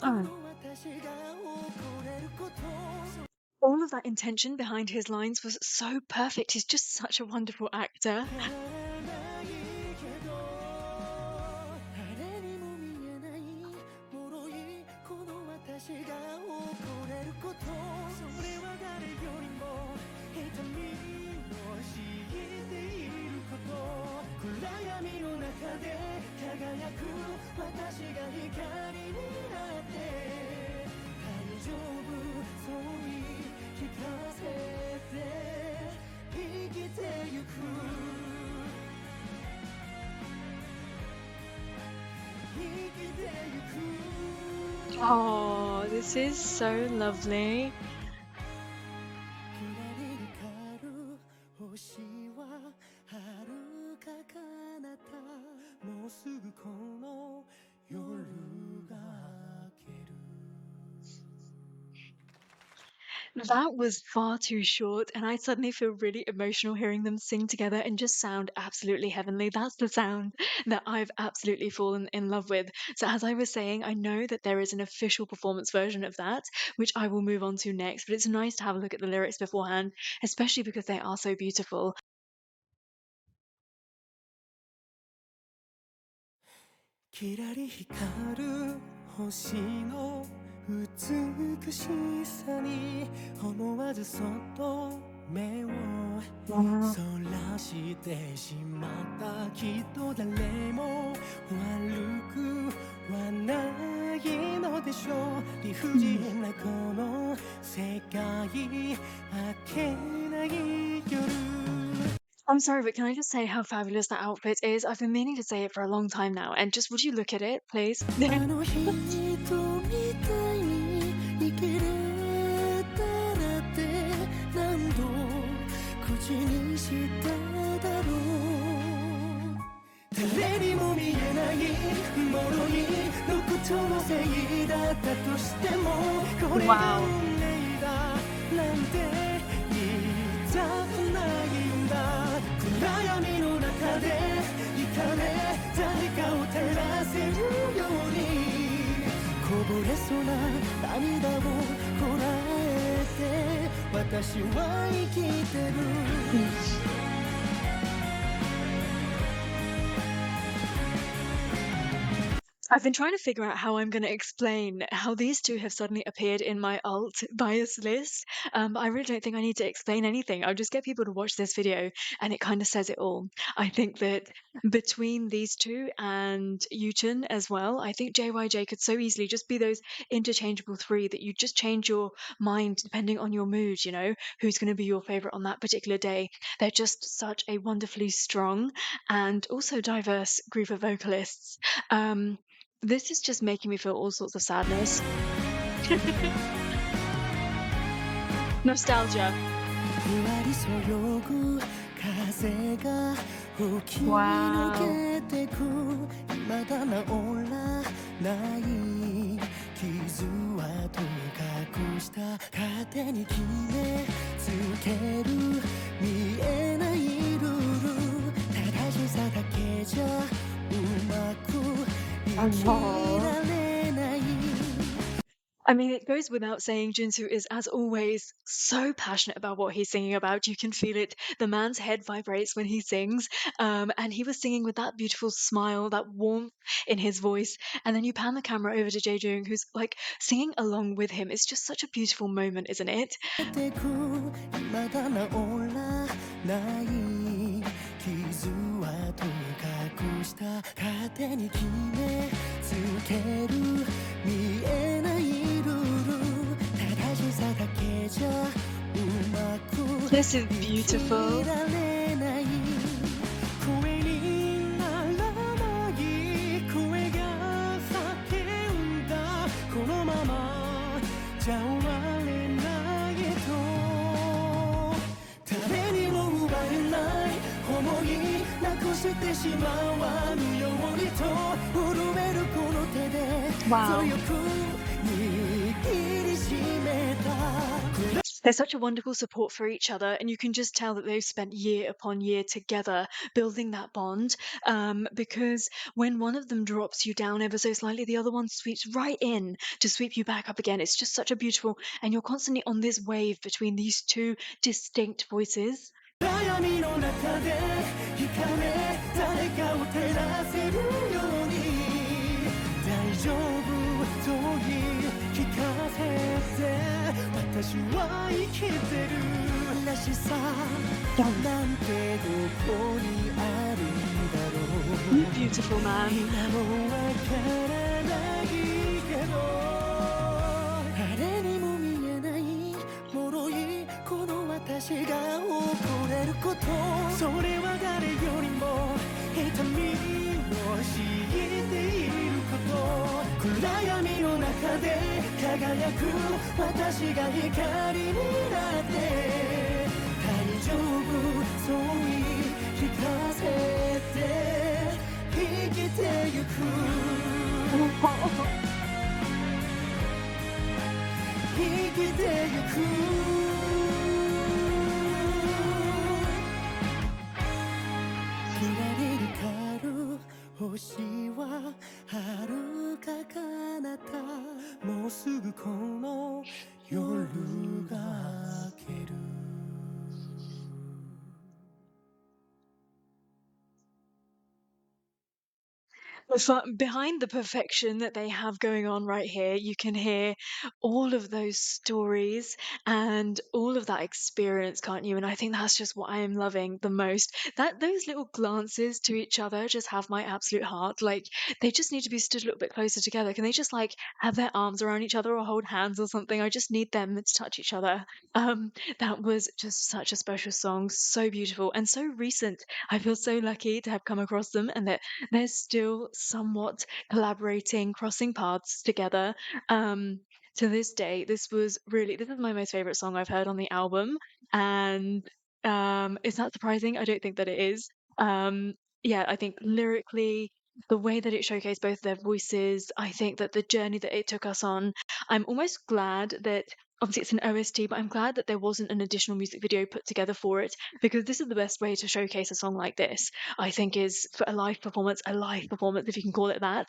Oh. All of that intention behind his lines was so perfect. He's just such a wonderful actor. Oh, this is so lovely. That was far too short, and I suddenly feel really emotional hearing them sing together and just sound absolutely heavenly. That's the sound that I've absolutely fallen in love with. So, as I was saying, I know that there is an official performance version of that, which I will move on to next, but it's nice to have a look at the lyrics beforehand, especially because they are so beautiful. きらり光る星の美しさに思わずそっと目をそらしてしまったきっと誰も悪くはないのでしょう理不尽なこの世界明けない夜 I'm sorry, but can I just say how fabulous that outfit is? I've been meaning to say it for a long time now, and just would you look at it, please? あの人みたいに生きれたらって何度口にしただろう誰にも見えない脆い6のせいだったとしてもこれが運命だなんて言いたくないんだ暗闇の中でいかね誰かを照らせるようにこぼれそうな涙をこらえて私は生きてる I've been trying to figure out how I'm going to explain how these two have suddenly appeared in my alt bias list. But I really don't think I need to explain anything. I'll just get people to watch this video and it kind of says it all. I think that between these two and J-Jun as well, I think JYJ could so easily just be those interchangeable three that you just change your mind depending on your mood, you know, who's going to be your favorite on that particular day. They're just such a wonderfully strong and also diverse group of vocalists. This is just making me feel all sorts of sadness. Nostalgia. Wow. まだ治らない傷跡隠した勝手に決めつける見えないルール正しさだけじゃうまく生きられない I mean, it goes without saying, Junsu is, as always, so passionate about what he's singing about. You can feel it. The man's head vibrates when he sings. And he was singing with that beautiful smile, that warmth in his voice. And then you pan the camera over to J-Jun, who's like singing along with him. It's just such a beautiful moment, isn't it? てく未だ治らない傷跡隠した勝手に決めつける見えないルール正しさだけじゃうまく This is beautiful. 生きられない声にならない声が叫んだこのままじゃ終われないと誰にも奪えない思いなくしてしまわぬようにと震えるこの手で Wow. 強く握りしめた They're such a wonderful support for each other, and you can just tell that they've spent year upon year together building that bond. Because when one of them drops you down ever so slightly, the other one sweeps right in to sweep you back up again. It's just such a beautiful, and you're constantly on this wave between these two distinct voices. 暗闇の中で光れ誰かを照らせるように大丈夫と言い聞かせて私は生きてるらしさなんてどこにあるんだろう You beautiful man. 今もわからないけど誰にも見えない脆いこの私が誇れることそれは誰よりも痛みを知っていること暗闇の中で輝く私が光になって大丈夫そう言い聞かせて生きてゆく生きてゆくきらり光る星は遥か彼方もうすぐこの夜が明ける Behind the perfection that they have going on right here, you can hear all of those stories and all of that experience, can't you? And I think that's just what I am loving the most. That those little glances to each other just have my absolute heart. Like they just need to be stood a little bit closer together. Can they just like have their arms around each other or hold hands or something? I just need them to touch each other. That was just such a special song, so beautiful and so recent. I feel so lucky to have come across them and that they're still somewhat collaborating, crossing paths together. To this day, this is my most favorite song I've heard on the album, and is that surprising? I don't think that it is. Yeah, I think lyrically, the way that it showcased both their voices, I think that the journey that it took us on, I'm almost glad that. Obviously, it's an OST, but I'm glad that there wasn't an additional music video put together for it because this is the best way to showcase a song like this. I think is for a live performance, if you can call it that.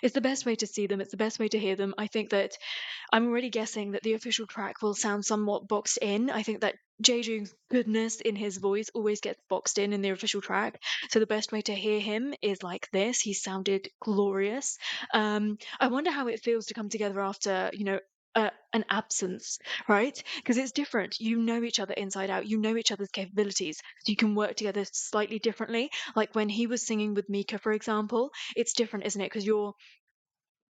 It's the best way to see them. It's the best way to hear them. I think that I'm already guessing that the official track will sound somewhat boxed in. I think that Jaejoong's goodness in his voice always gets boxed in the official track. So the best way to hear him is like this. He sounded glorious. I wonder how it feels to come together after, an absence, right? Because it's different. You know each other inside out. You know each other's capabilities. So you can work together slightly differently. Like when he was singing with Mika, for example, it's different, isn't it? Because you're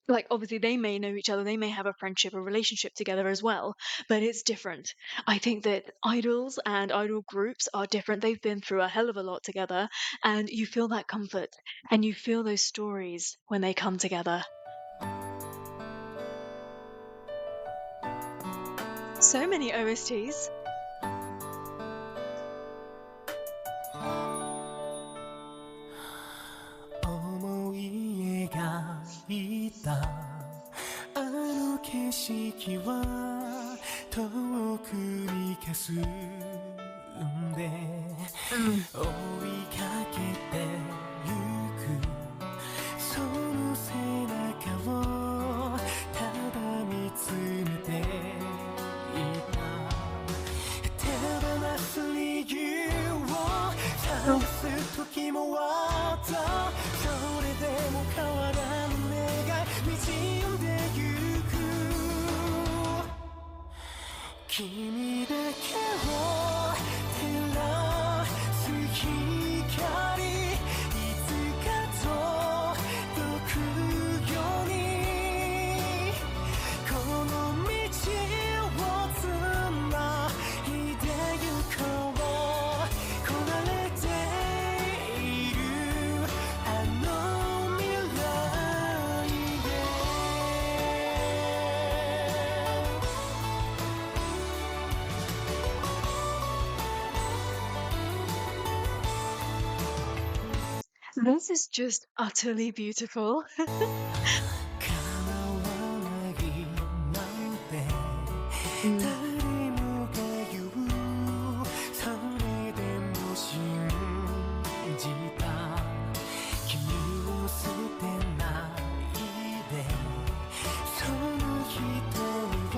like, obviously, they may know each other. They may have a friendship, a relationship together as well, but it's different. I think that idols and idol groups are different. They've been through a hell of a lot together, and you feel that comfort and you feel those stories when they come together. So many OSTs. 思い描いたあの景色は遠くにかすんで追いかけてゆくその背中をただ見つめていた手放す理由を探す時もあったそれでも変わらぬ願いにじんでゆく君だけを照らす光いつか届くようにこの道をつないでゆこう焦がれているあの未来へThis is just utterly beautiful. 叶わないなんて誰もが言うそれでも信じた君を捨てないでその瞳は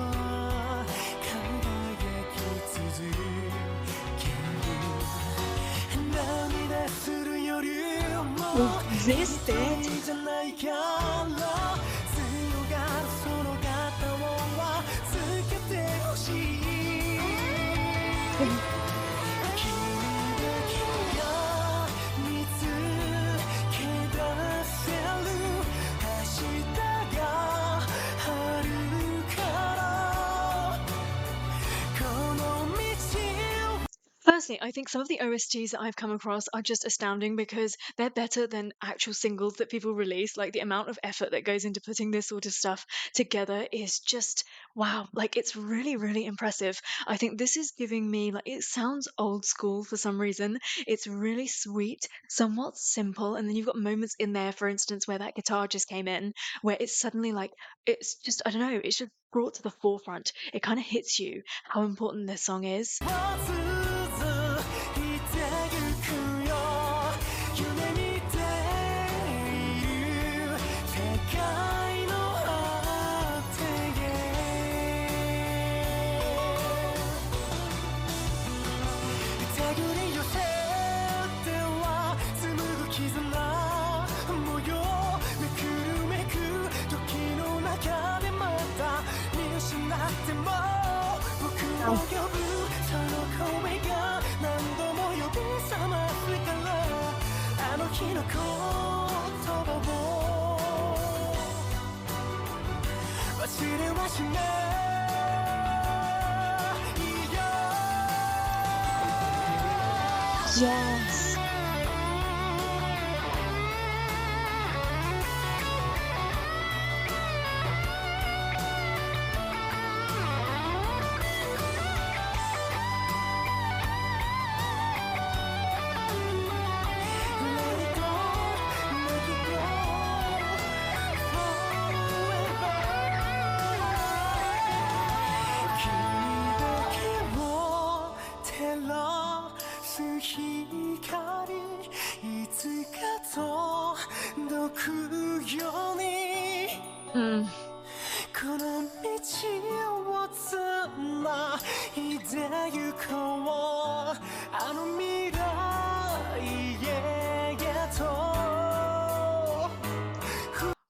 輝き続ける涙する夜も This bit. じゃないから強がるその肩をつけてほしい君だけが見つけ出せる明日があるからこの道 Firstly, I think some of the OSTs that I've come across are just astounding because they're better than actual singles that people release. Like the amount of effort that goes into putting this sort of stuff together is just wow. Like it's really, really impressive. I think this is giving me like it sounds old school for some reason. It's really sweet, somewhat simple, and then you've got moments in there, for instance, where that guitar just came in, where it's suddenly like it's just I don't know, it's just brought to the forefront. It kind of hits you how important this song is. 続いてゆくよ夢見ている世界の果てへ手繰り寄せては紡ぐ絆模様めくるめく時の中でまた見失っても僕を呼ぶその声が何度も呼び覚ますからあの日の言葉を忘れはしないよ Yes. Let it go, let it go forever 君だけを照らす光いつか届くように Mm. この道をつないでゆこうあの未来へと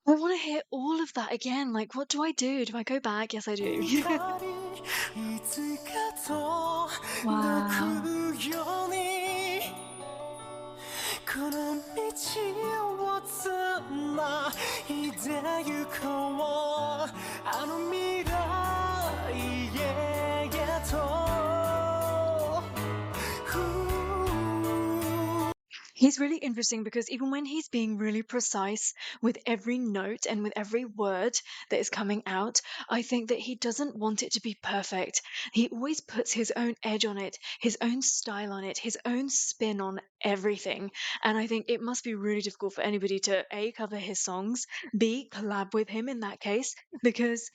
I want to hear all of that again. Like, what do I do? Do I go back? Yes, I do. 光いつか届くようにこの道をつないでゆこうあの未来へと He's really interesting because even when he's being really precise with every note and with every word that is coming out, I think that he doesn't want it to be perfect. He always puts his own edge on it, his own style on it, his own spin on everything. And I think it must be really difficult for anybody to A, cover his songs, B, collab with him in that case, because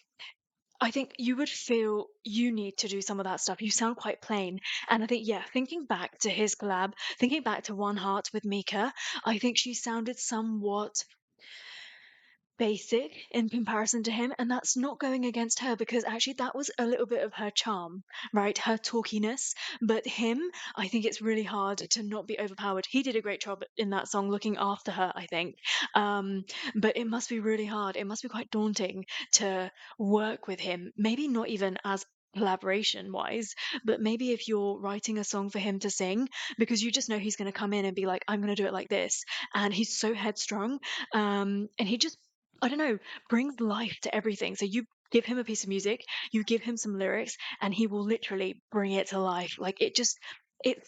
I think you would feel you need to do some of that stuff. You sound quite plain. And I think, yeah, thinking back to his collab, thinking back to One Heart with Mika, I think she sounded somewhat basic in comparison to him, and that's not going against her, because actually that was a little bit of her charm, right? Her talkiness. But him, I think it's really hard to not be overpowered. He did a great job in that song looking after her, I think. But it must be really hard, it must be quite daunting to work with him, maybe not even as collaboration wise, but maybe if you're writing a song for him to sing, because you just know he's going to come in and be like, I'm going to do it like this, and he's so headstrong, and he just, I don't know, brings life to everything. So you give him a piece of music, you give him some lyrics, and he will literally bring it to life. Like it just, it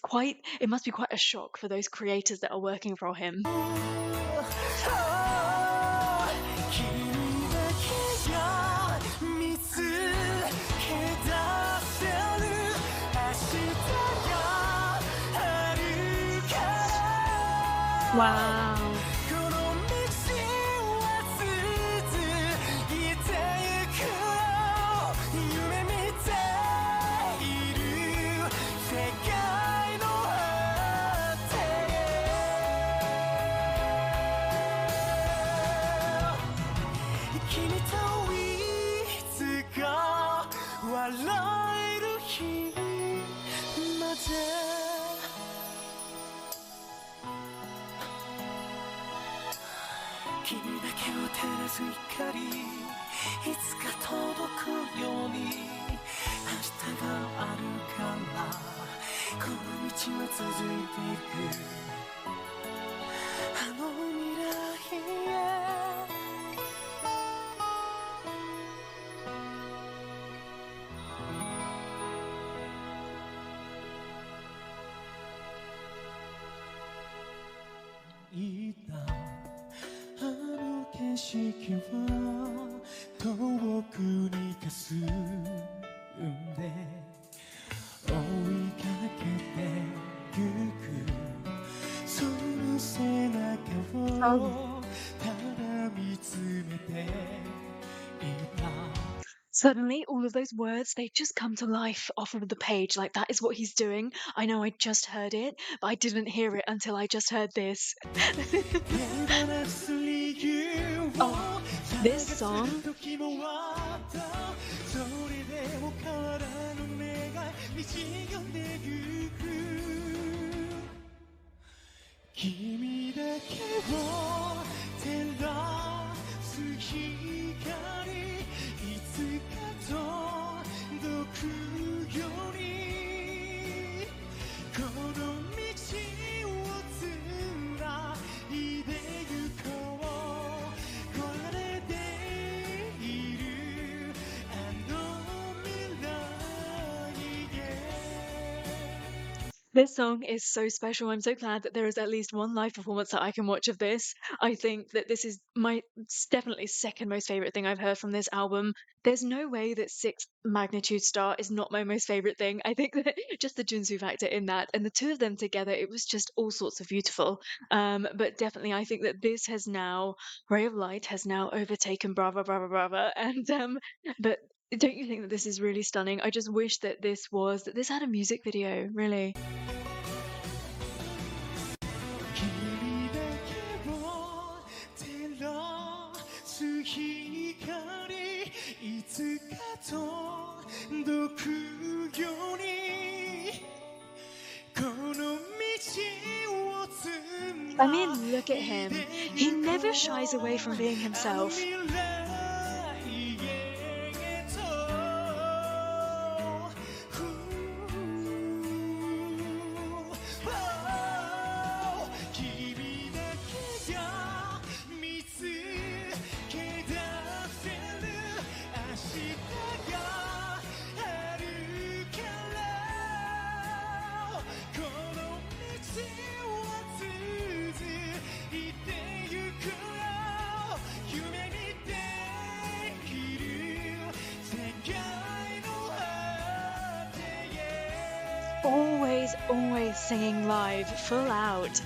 must be quite a shock for those creators that are working for him. Wow. Suddenly, all of those words, they just come to life off of the page. Like, that is what he's doing. I know I just heard it, but I didn't hear it until I just heard this. Oh, this song. This song is so special. I'm so glad that there is at least one live performance that I can watch of this. I think that this is my definitely second most favorite thing I've heard from this album. There's no way that Sixth Magnitude Star is not my most favorite thing. I think that just the Junsu factor in that, and the two of them together, it was just all sorts of beautiful. But definitely, I think that this has now, Ray of Light has now overtaken Brava, Brava, Brava, and but don't you think that this is really stunning? I just wish that this had a music video, really. I mean, look at him. He never shies away from being himself. Always singing live, full out.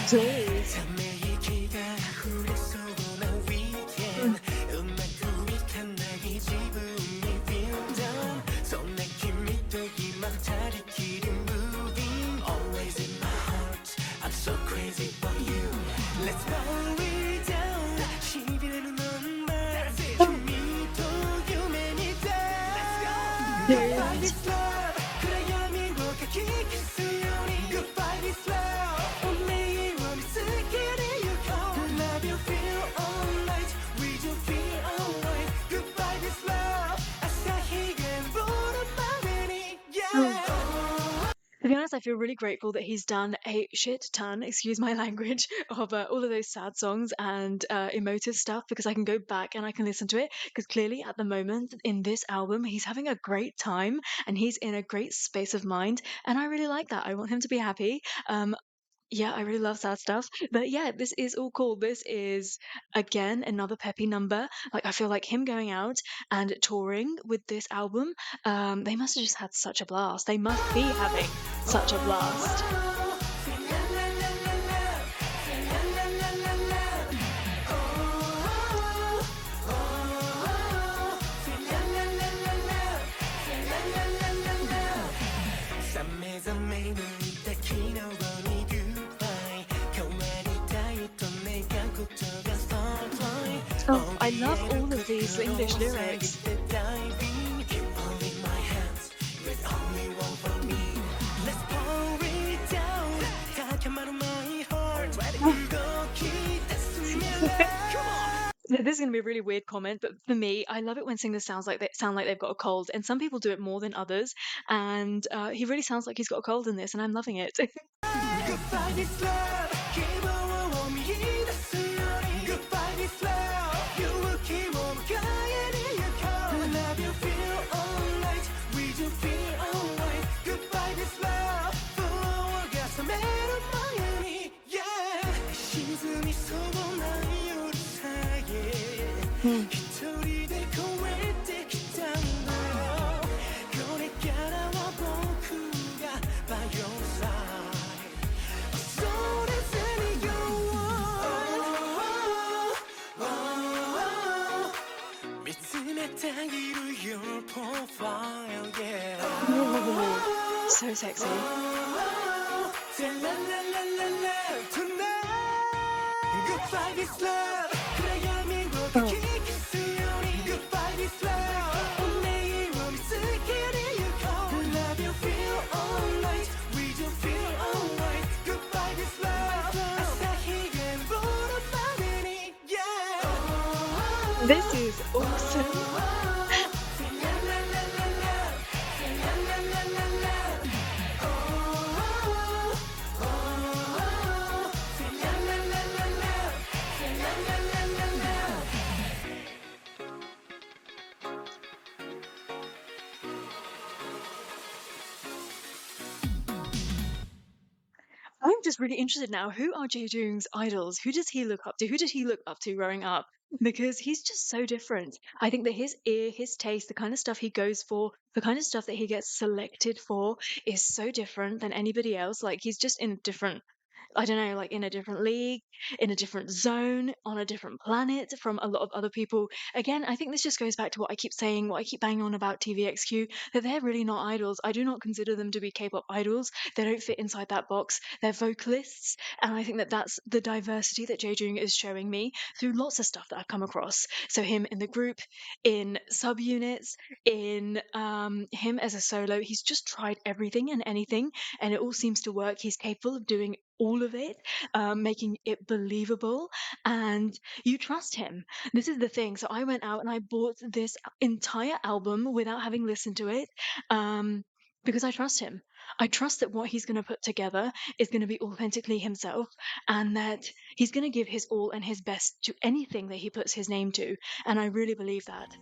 Please. To be honest, I feel really grateful that he's done a shit ton, excuse my language, of all of those sad songs and emotive stuff because I can go back and I can listen to it. Because clearly, at the moment in this album, he's having a great time and he's in a great space of mind. And I really like that. I want him to be happy. Yeah, I really love sad stuff. But yeah, this is all cool. This is, again, another peppy number. Like, I feel like him going out and touring with this album, they must have just had such a blast. They must be having such a blast. Oh, I love all of these English lyrics. This is going to be a really weird comment, but for me, I love it when singers sound like they've got a cold, and some people do it more than others. And he really sounds like he's got a cold in this, and I'm loving it. So sexy. This is awesome. I'm just really interested now. Who are Jaejoong's idols? Who does he look up to? Who did he look up to growing up? Because he's just so different. I think that his ear, his taste, the kind of stuff he goes for, the kind of stuff that he gets selected for is so different than anybody else. Like he's just in a different, I don't know, like in a different league, in a different zone, on a different planet from a lot of other people. Again, I think this just goes back to what I keep saying, what I keep banging on about TVXQ, that they're really not idols. I do not consider them to be K-pop idols. They don't fit inside that box. They're vocalists, and I think that that's the diversity that Jaejoong is showing me through lots of stuff that I've come across. So him in the group, in subunits, in him as a solo, he's just tried everything and anything, and it all seems to work. He's capable of doing all of it, making it believable, and you trust him. This is the thing. So I went out and I bought this entire album without having listened to it, because I trust him. I trust that what he's going to put together is going to be authentically himself, and that he's going to give his all and his best to anything that he puts his name to, and I really believe that.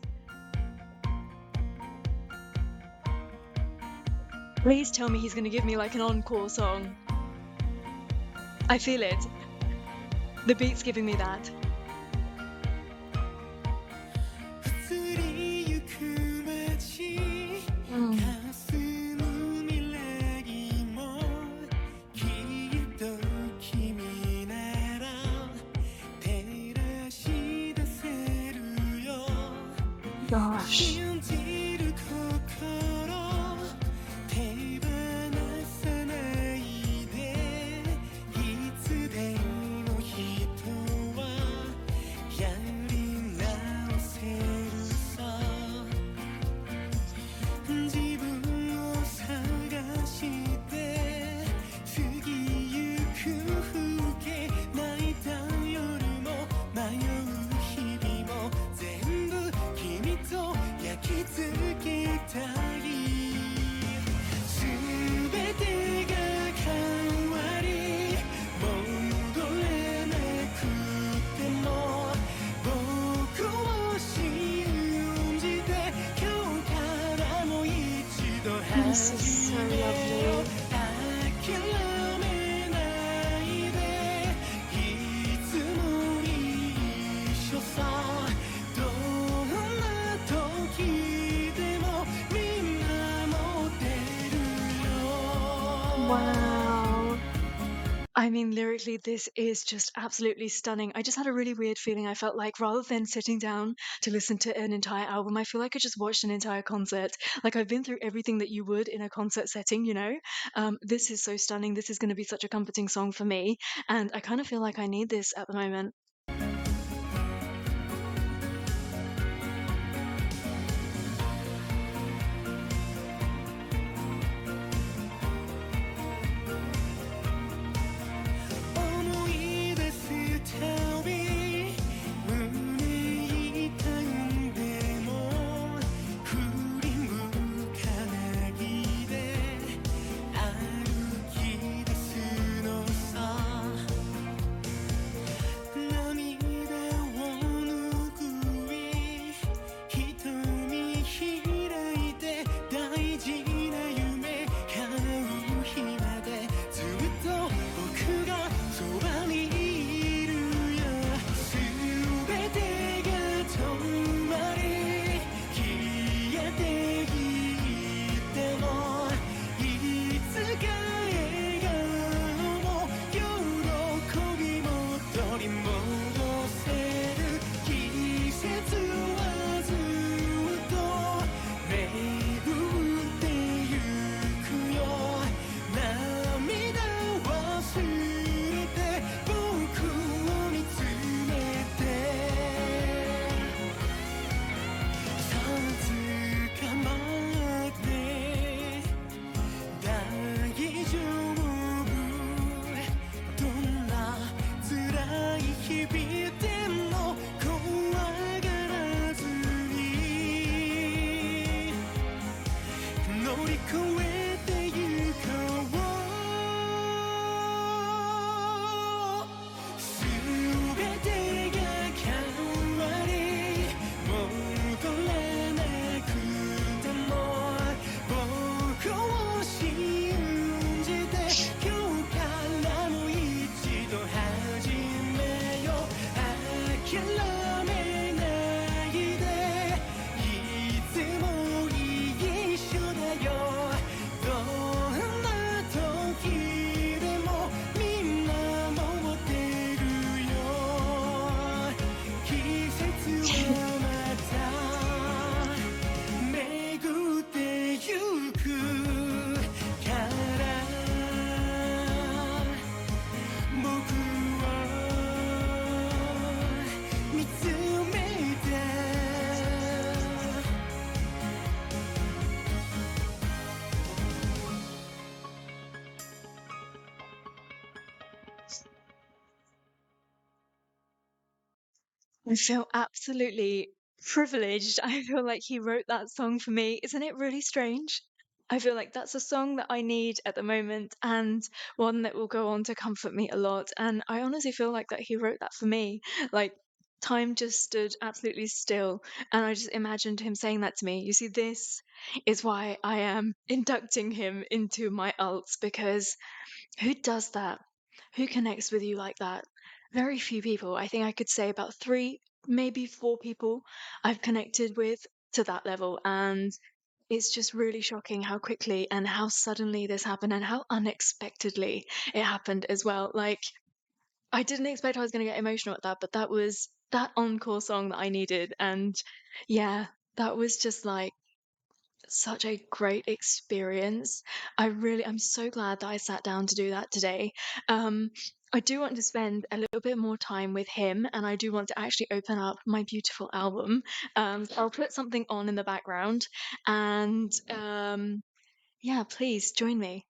Please tell me he's going to give me like an encore song. I feel it. The beat's giving me that. gosh. 信じる心手放さないでいつでも人はやり直せるさ自分を探して過ぎゆく風景泣いた夜も迷う日々も全部君と焼き付けたい全てが変わり戻れなくても僕を信じて今日からもう一度 This is so lovely. 諦めないでいつも一緒さどんな時でもみんな持ってるよ Wow. I mean, lyrically, this is just absolutely stunning. I just had a really weird feeling. I felt like rather than sitting down to listen to an entire album, I feel like I just watched an entire concert. Like I've been through everything that you would in a concert setting, you know? This is so stunning. This is going to be such a comforting song for me. And I kind of feel like I need this at the moment. 思い出すたび胸痛んでも振り向かないで歩き出すのさ涙を拭い瞳開いて大事な夢叶う日までずっと僕がそばにいるよ全てが止まり消えていってもいつか笑顔も喜びも取り戻せる季節はずっと巡ってゆくよ涙忘れて僕を見つめてさあ捕まって大丈夫どんな辛い日々でも怖がらずに乗り越えてゆこう全てが変わり戻れなくても僕を信じて今日からもう一度始めよう諦めないでいつも一緒だよどんな時でもみんな守ってるよ季節はまた巡ってゆくから僕は見つめてI feel absolutely privileged. I feel like he wrote that song for me. Isn't it really strange? I feel like that's a song that I need at the moment and one that will go on to comfort me a lot. And I honestly feel like that he wrote that for me. Like time just stood absolutely still and I just imagined him saying that to me. You see, this is why I am inducting him into my alts because who does that? Who connects with you like that? Very few people. I think I could say about 3, maybe 4 people I've connected with to that level. And it's just really shocking how quickly and how suddenly this happened and how unexpectedly it happened as well. Like, I didn't expect I was going to get emotional at that, but that was that encore song that I needed. And yeah, That was just like such a great experience. I'm so glad that I sat down to do that today. Um, I do want to spend a little bit more time with him, and I do want to actually open up my beautiful album. So I'll put something on in the background, and yeah, please join me.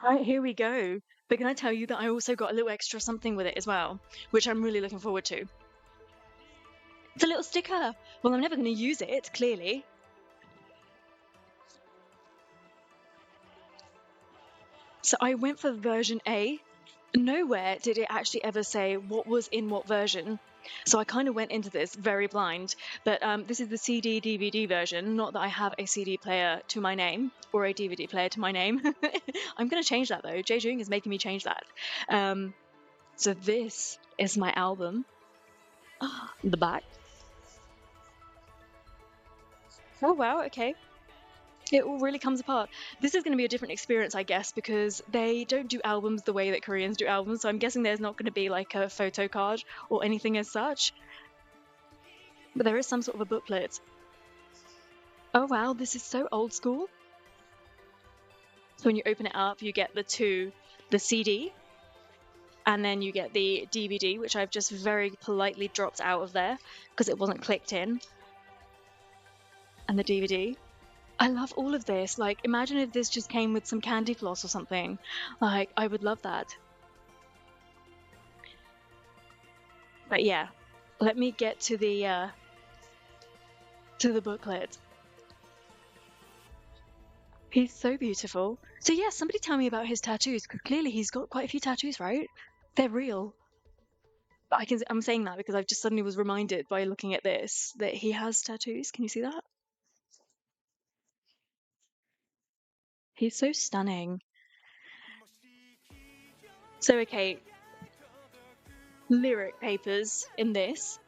Right, here we go. But can I tell you that I also got a little extra something with it as well, which I'm really looking forward to. It's a little sticker. Well, I'm never going to use it, clearly. So I went for version A. Nowhere did it actually ever say what was in what version. So I kind of went into this very blind. But this is the CD DVD version. Not that I have a CD player to my name or a DVD player to my name. I'm going to change that though. J-Jun is making me change that. So this is my album. The back. Oh wow, okay. It all really comes apart. This is going to be a different experience, I guess, because they don't do albums the way that Koreans do albums. So I'm guessing there's not going to be like a photo card or anything as such. But there is some sort of a booklet. Oh wow, this is so old school. So when you open it up, you get the CD, and then you get the DVD, which I've just very politely dropped out of there because it wasn't clicked in. And the DVD. I love all of this. Like, imagine if this just came with some candy floss or something. Like, I would love that. But yeah, let me get to the booklet. He's so beautiful. So yeah, somebody tell me about his tattoos, because clearly he's got quite a few tattoos, right? They're real. But I'm saying that because I just suddenly was reminded by looking at this that he has tattoos. Can you see that? He's so stunning. So okay, lyric papers in this,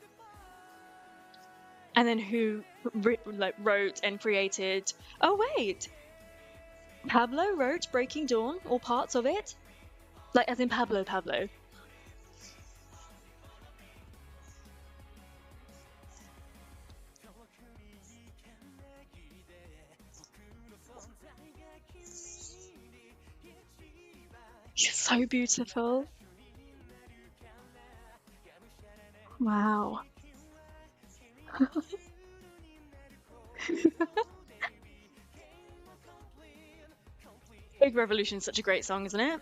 and then who wrote and created. Oh wait, Pablo wrote Breaking Dawn or parts of it, like as in Pablo. He's so beautiful. Wow. Big Revolution's such a great song, isn't it?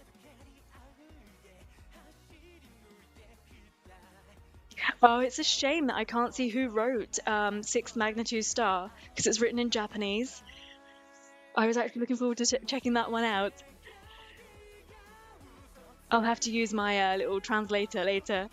Oh, it's a shame that I can't see who wrote Sixth Magnitude Star because it's written in Japanese. I was actually looking forward to checking that one out. I'll have to use my little translator later.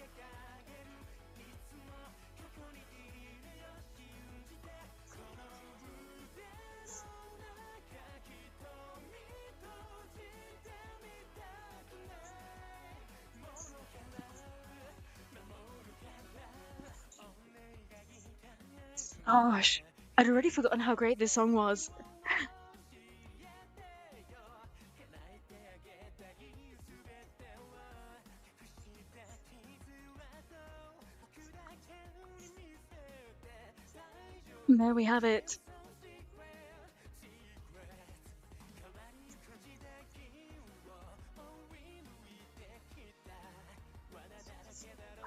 Gosh, I'd already forgotten how great this song was. There we have it.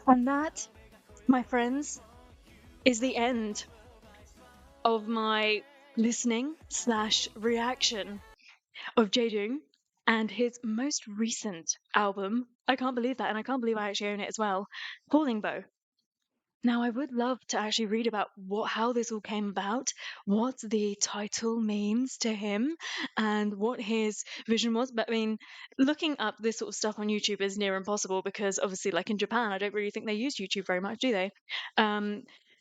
And that, my friends, is the end of my listening / reaction of Jaejoong and his most recent album. I can't believe that, and I can't believe I actually own it as well. Fallinbow. Now, I would love to actually read about how this all came about, what the title means to him, and what his vision was. But I mean, looking up this sort of stuff on YouTube is near impossible because obviously, like in Japan, I don't really think they use YouTube very much, do they?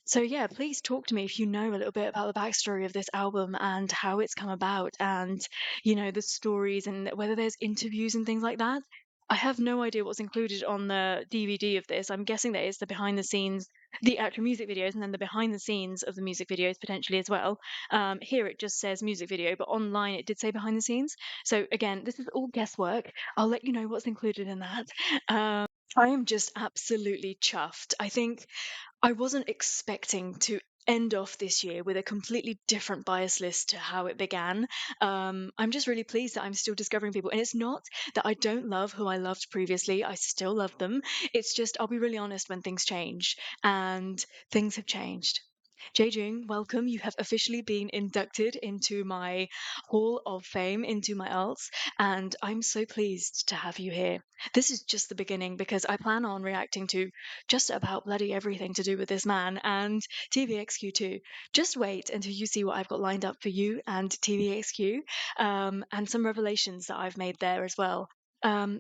So yeah, please talk to me if you know a little bit about the backstory of this album and how it's come about, and the stories and whether there's interviews and things like that. I have no idea what's included on the DVD of this. I'm guessing that it's the behind the scenes, the actual music videos, and then the behind the scenes of the music videos potentially as well. Here it just says music video, but online it did say behind the scenes. So again, this is all guesswork. I'll let you know what's included in that. I am just absolutely chuffed. I think I wasn't expecting to end off this year with a completely different bias list to how it began. I'm just really pleased that I'm still discovering people. And it's not that I don't love who I loved previously, I still love them. It's just, I'll be really honest when things change, and things have changed. J-Jun, welcome. You have officially been inducted into my Hall of Fame, into my alts, and I'm so pleased to have you here. This is just the beginning because I plan on reacting to just about bloody everything to do with this man and TVXQ too. Just wait until you see what I've got lined up for you and TVXQ, and some revelations that I've made there as well.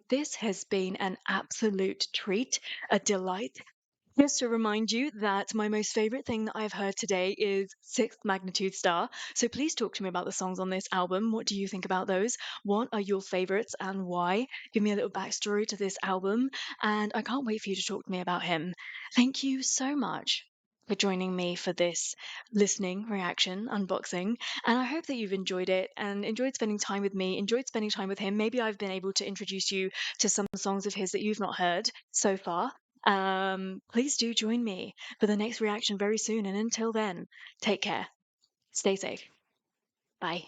This has been an absolute treat, a delight. Just to remind you that my most favorite thing that I've heard today is Sixth Magnitude Star. So please talk to me about the songs on this album. What do you think about those? What are your favorites and why? Give me a little backstory to this album. And I can't wait for you to talk to me about him. Thank you so much for joining me for this listening, reaction, unboxing. And I hope that you've enjoyed it and enjoyed spending time with me, enjoyed spending time with him. Maybe I've been able to introduce you to some songs of his that you've not heard so far. Please do join me for the next reaction very soon. And until then, take care. Stay safe. Bye.